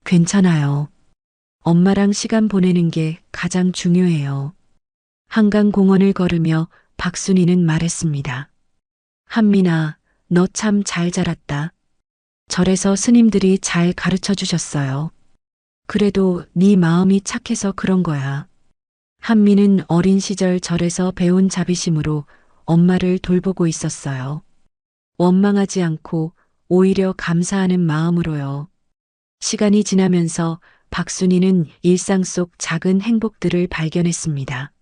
괜찮아요. 엄마랑 시간 보내는 게 가장 중요해요. 한강 공원을 걸으며 박순이는 말했습니다. 한민아, 너 참 잘 자랐다. 절에서 스님들이 잘 가르쳐 주셨어요. 그래도 네 마음이 착해서 그런 거야. 한미는 어린 시절 절에서 배운 자비심으로 엄마를 돌보고 있었어요. 원망하지 않고 오히려 감사하는 마음으로요. 시간이 지나면서 박순이는 일상 속 작은 행복들을 발견했습니다.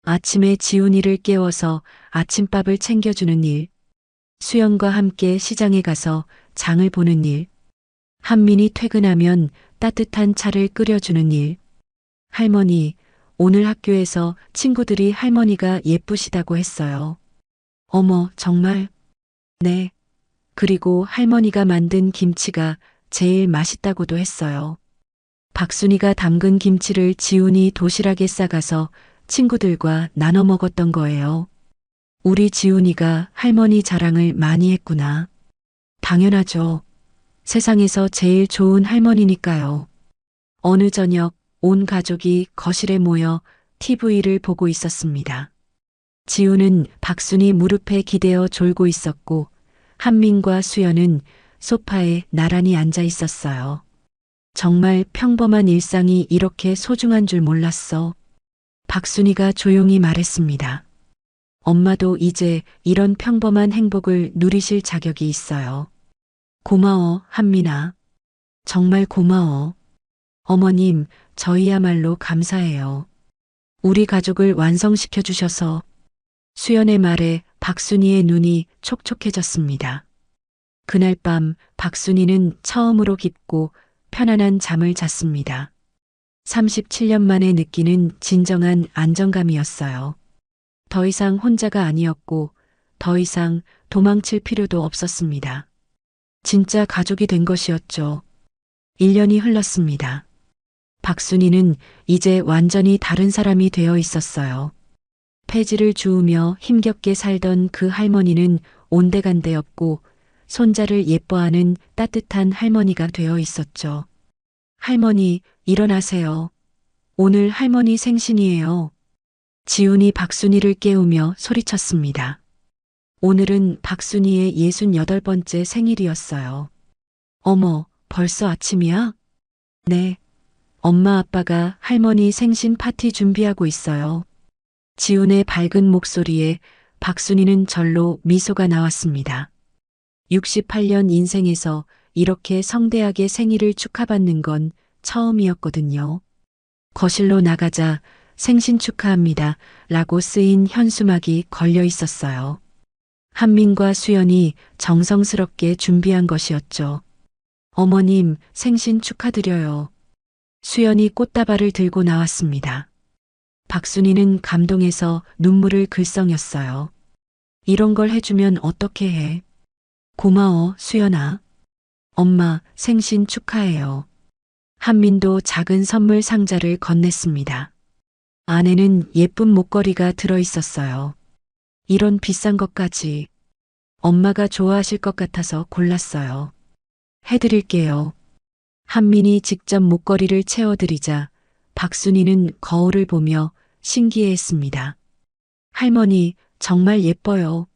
아침에 지훈이를 깨워서 아침밥을 챙겨주는 일, 수연과 함께 시장에 가서 장을 보는 일, 한민이 퇴근하면 따뜻한 차를 끓여주는 일, 할머니, 오늘 학교에서 친구들이 할머니가 예쁘시다고 했어요. 어머, 정말? 네. 그리고 할머니가 만든 김치가 제일 맛있다고도 했어요. 박순이가 담근 김치를 지훈이 도시락에 싸가서 친구들과 나눠 먹었던 거예요. 우리 지훈이가 할머니 자랑을 많이 했구나. 당연하죠. 세상에서 제일 좋은 할머니니까요. 어느 저녁 온 가족이 거실에 모여 TV를 보고 있었습니다. 지우는 박순이 무릎에 기대어 졸고 있었고 한민과 수연은 소파에 나란히 앉아 있었어요. 정말 평범한 일상이 이렇게 소중한 줄 몰랐어. 박순이가 조용히 말했습니다. 엄마도 이제 이런 평범한 행복을 누리실 자격이 있어요. 고마워, 한민아. 정말 고마워. 어머님, 저희야말로 감사해요. 우리 가족을 완성시켜 주셔서. 수연의 말에 박순이의 눈이 촉촉해졌습니다. 그날 밤 박순이는 처음으로 깊고 편안한 잠을 잤습니다. 37년 만에 느끼는 진정한 안정감이었어요. 더 이상 혼자가 아니었고 더 이상 도망칠 필요도 없었습니다. 진짜 가족이 된 것이었죠. 1년이 흘렀습니다. 박순이는 이제 완전히 다른 사람이 되어 있었어요. 폐지를 주우며 힘겹게 살던 그 할머니는 온데간데 없고 손자를 예뻐하는 따뜻한 할머니가 되어 있었죠. 할머니, 일어나세요. 오늘 할머니 생신이에요. 지훈이 박순이를 깨우며 소리쳤습니다. 오늘은 박순이의 68번째 생일이었어요. 어머, 벌써 아침이야? 네. 엄마 아빠가 할머니 생신 파티 준비하고 있어요. 지훈의 밝은 목소리에 박순이는 절로 미소가 나왔습니다. 68년 인생에서 이렇게 성대하게 생일을 축하받는 건 처음이었거든요. 거실로 나가자 생신 축하합니다 라고 쓰인 현수막이 걸려 있었어요. 한민과 수연이 정성스럽게 준비한 것이었죠. 어머님, 생신 축하드려요. 수연이 꽃다발을 들고 나왔습니다. 박순이는 감동해서 눈물을 글썽였어요. 이런 걸 해주면 어떻게 해? 고마워, 수연아. 엄마, 생신 축하해요. 한민도 작은 선물 상자를 건넸습니다. 안에는 예쁜 목걸이가 들어 있었어요. 이런 비싼 것까지. 엄마가 좋아하실 것 같아서 골랐어요. 해드릴게요. 한민이 직접 목걸이를 채워드리자 박순이는 거울을 보며 신기해했습니다. 할머니, 정말 예뻐요.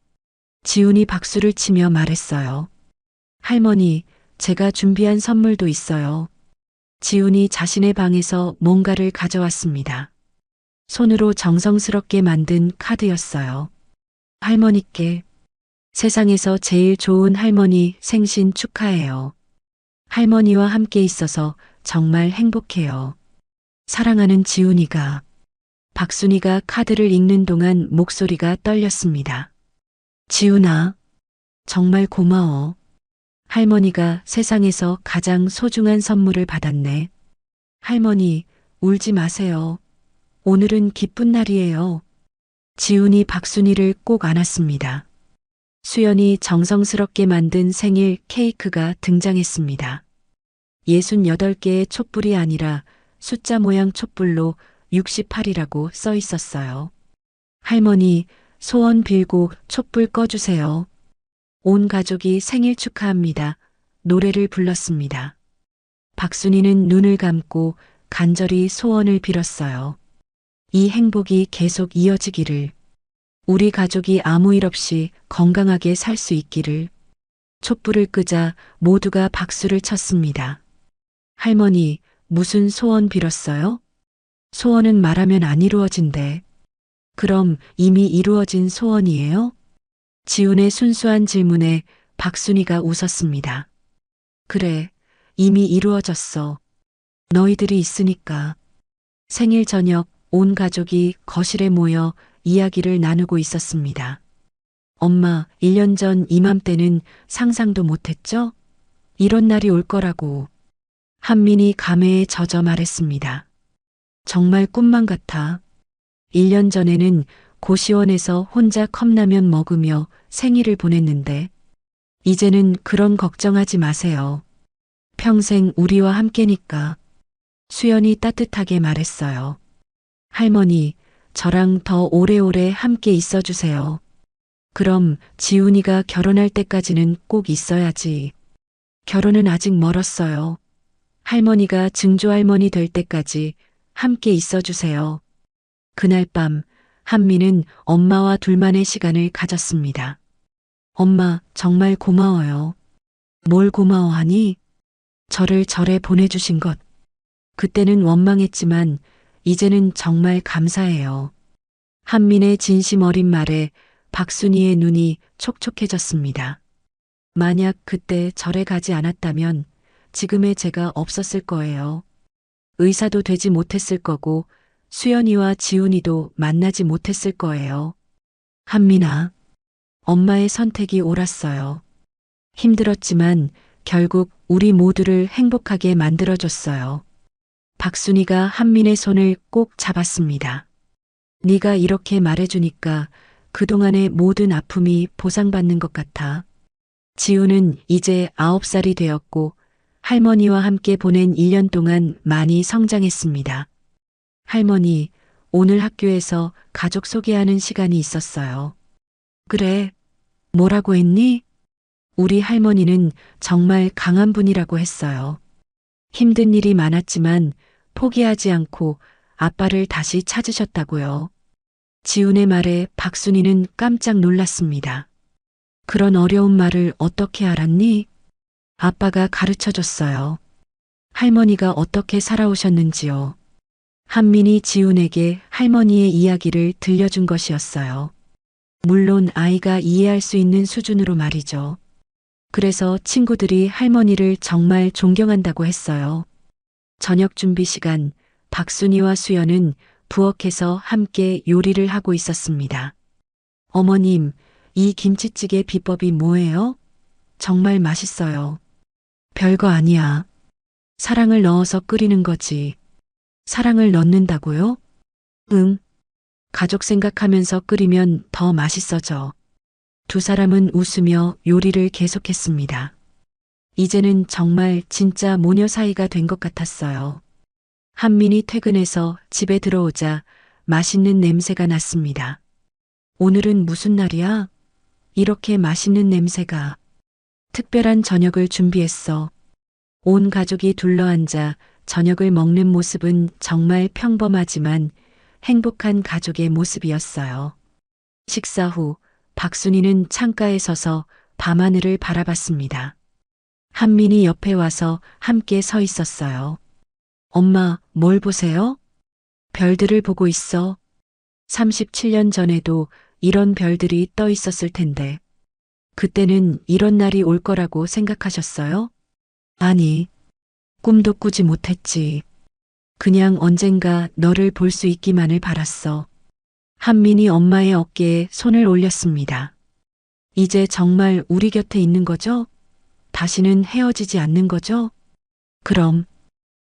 지훈이 박수를 치며 말했어요. 할머니, 제가 준비한 선물도 있어요. 지훈이 자신의 방에서 뭔가를 가져왔습니다. 손으로 정성스럽게 만든 카드였어요. 할머니께 세상에서 제일 좋은 할머니 생신 축하해요. 할머니와 함께 있어서 정말 행복해요. 사랑하는 지훈이가. 박순이가 카드를 읽는 동안 목소리가 떨렸습니다. 지훈아, 정말 고마워. 할머니가 세상에서 가장 소중한 선물을 받았네. 할머니, 울지 마세요. 오늘은 기쁜 날이에요. 지훈이 박순이를 꼭 안았습니다. 수연이 정성스럽게 만든 생일 케이크가 등장했습니다. 68개의 촛불이 아니라 숫자 모양 촛불로 68이라고 써 있었어요. 할머니, 소원 빌고 촛불 꺼주세요. 온 가족이 생일 축하합니다. 노래를 불렀습니다. 박순이는 눈을 감고 간절히 소원을 빌었어요. 이 행복이 계속 이어지기를. 우리 가족이 아무 일 없이 건강하게 살 수 있기를. 촛불을 끄자 모두가 박수를 쳤습니다. 할머니, 무슨 소원 빌었어요? 소원은 말하면 안 이루어진대. 그럼 이미 이루어진 소원이에요? 지훈의 순수한 질문에 박순이가 웃었습니다. 그래, 이미 이루어졌어. 너희들이 있으니까. 생일 저녁 온 가족이 거실에 모여 이야기를 나누고 있었습니다. 엄마, 1년 전 이맘때는 상상도 못했죠? 이런 날이 올 거라고. 한민이 감회에 젖어 말했습니다. 정말 꿈만 같아. 1년 전에는 고시원에서 혼자 컵라면 먹으며 생일을 보냈는데, 이제는 그런 걱정하지 마세요. 평생 우리와 함께니까. 수연이 따뜻하게 말했어요. 할머니, 저랑 더 오래오래 함께 있어주세요. 그럼 지훈이가 결혼할 때까지는 꼭 있어야지. 결혼은 아직 멀었어요. 할머니가 증조할머니 될 때까지 함께 있어주세요. 그날 밤, 한미는 엄마와 둘만의 시간을 가졌습니다. 엄마, 정말 고마워요. 뭘 고마워하니? 저를 절에 보내주신 것. 그때는 원망했지만 이제는 정말 감사해요. 한민의 진심 어린 말에 박순이의 눈이 촉촉해졌습니다. 만약 그때 절에 가지 않았다면 지금의 제가 없었을 거예요. 의사도 되지 못했을 거고 수연이와 지훈이도 만나지 못했을 거예요. 한민아, 엄마의 선택이 옳았어요. 힘들었지만 결국 우리 모두를 행복하게 만들어줬어요. 박순이가 한민의 손을 꼭 잡았습니다. 네가 이렇게 말해주니까 그동안의 모든 아픔이 보상받는 것 같아. 지우는 이제 9살이 되었고 할머니와 함께 보낸 1년 동안 많이 성장했습니다. 할머니, 오늘 학교에서 가족 소개하는 시간이 있었어요. 그래, 뭐라고 했니? 우리 할머니는 정말 강한 분이라고 했어요. 힘든 일이 많았지만 포기하지 않고 아빠를 다시 찾으셨다고요. 지훈의 말에 박순이는 깜짝 놀랐습니다. 그런 어려운 말을 어떻게 알았니? 아빠가 가르쳐줬어요. 할머니가 어떻게 살아오셨는지요. 한민이 지훈에게 할머니의 이야기를 들려준 것이었어요. 물론 아이가 이해할 수 있는 수준으로 말이죠. 그래서 친구들이 할머니를 정말 존경한다고 했어요. 저녁 준비 시간, 박순이와 수연은 부엌에서 함께 요리를 하고 있었습니다. 어머님, 이 김치찌개 비법이 뭐예요? 정말 맛있어요. 별거 아니야. 사랑을 넣어서 끓이는 거지. 사랑을 넣는다고요? 응. 가족 생각하면서 끓이면 더 맛있어져. 두 사람은 웃으며 요리를 계속했습니다. 이제는 정말 진짜 모녀 사이가 된 것 같았어요. 한민이 퇴근해서 집에 들어오자 맛있는 냄새가 났습니다. 오늘은 무슨 날이야? 이렇게 맛있는 냄새가. 특별한 저녁을 준비했어. 온 가족이 둘러앉아 저녁을 먹는 모습은 정말 평범하지만 행복한 가족의 모습이었어요. 식사 후 박순이는 창가에 서서 밤하늘을 바라봤습니다. 한민이 옆에 와서 함께 서 있었어요. 엄마, 뭘 보세요? 별들을 보고 있어. 37년 전에도 이런 별들이 떠 있었을 텐데. 그때는 이런 날이 올 거라고 생각하셨어요? 아니, 꿈도 꾸지 못했지. 그냥 언젠가 너를 볼 수 있기만을 바랐어. 한민이 엄마의 어깨에 손을 올렸습니다. 이제 정말 우리 곁에 있는 거죠? 다시는 헤어지지 않는 거죠? 그럼,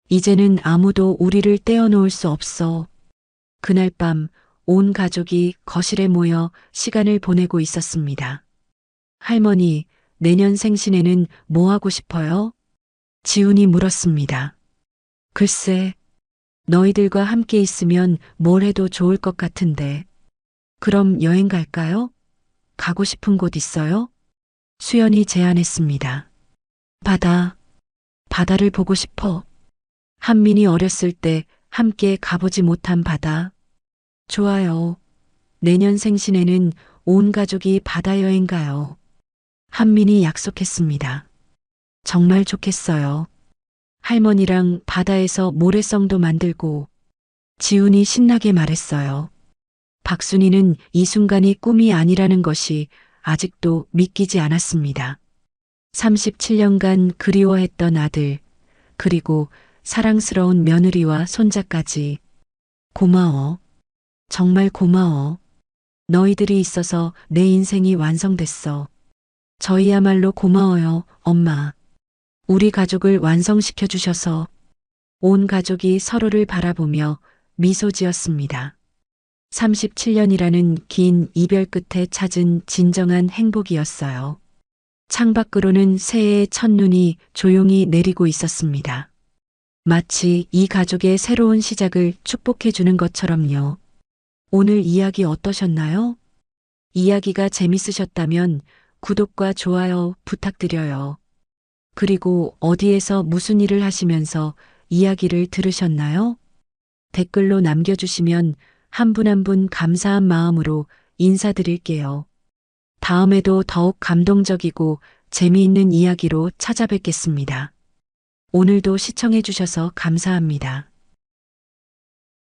이제는 아무도 우리를 떼어놓을 수 없어. 그날 밤 온 가족이 거실에 모여 시간을 보내고 있었습니다. 할머니, 내년 생신에는 뭐 하고 싶어요? 지훈이 물었습니다. 글쎄, 너희들과 함께 있으면 뭘 해도 좋을 것 같은데. 그럼 여행 갈까요? 가고 싶은 곳 있어요? 수연이 제안했습니다. 바다를 보고 싶어. 한민이 어렸을 때 함께 가보지 못한 바다. 좋아요. 내년 생신에는 온 가족이 바다 여행 가요. 한민이 약속했습니다. 정말 좋겠어요. 할머니랑 바다에서 모래성도 만들고. 지훈이 신나게 말했어요. 박순이는 이 순간이 꿈이 아니라는 것이 아직도 믿기지 않았습니다. 37년간 그리워했던 아들, 그리고 사랑스러운 며느리와 손자까지. 고마워. 정말 고마워. 너희들이 있어서 내 인생이 완성됐어. 저희야말로 고마워요, 엄마. 우리 가족을 완성시켜 주셔서. 온 가족이 서로를 바라보며 미소 지었습니다. 37년이라는 긴 이별 끝에 찾은 진정한 행복이었어요. 창밖으로는 새해의 첫눈이 조용히 내리고 있었습니다. 마치 이 가족의 새로운 시작을 축복해 주는 것처럼요. 오늘 이야기 어떠셨나요? 이야기가 재밌으셨다면 구독과 좋아요 부탁드려요. 그리고 어디에서 무슨 일을 하시면서 이야기를 들으셨나요? 댓글로 남겨주시면 한 분 한 분 감사한 마음으로 인사드릴게요. 다음에도 더욱 감동적이고 재미있는 이야기로 찾아뵙겠습니다. 오늘도 시청해주셔서 감사합니다.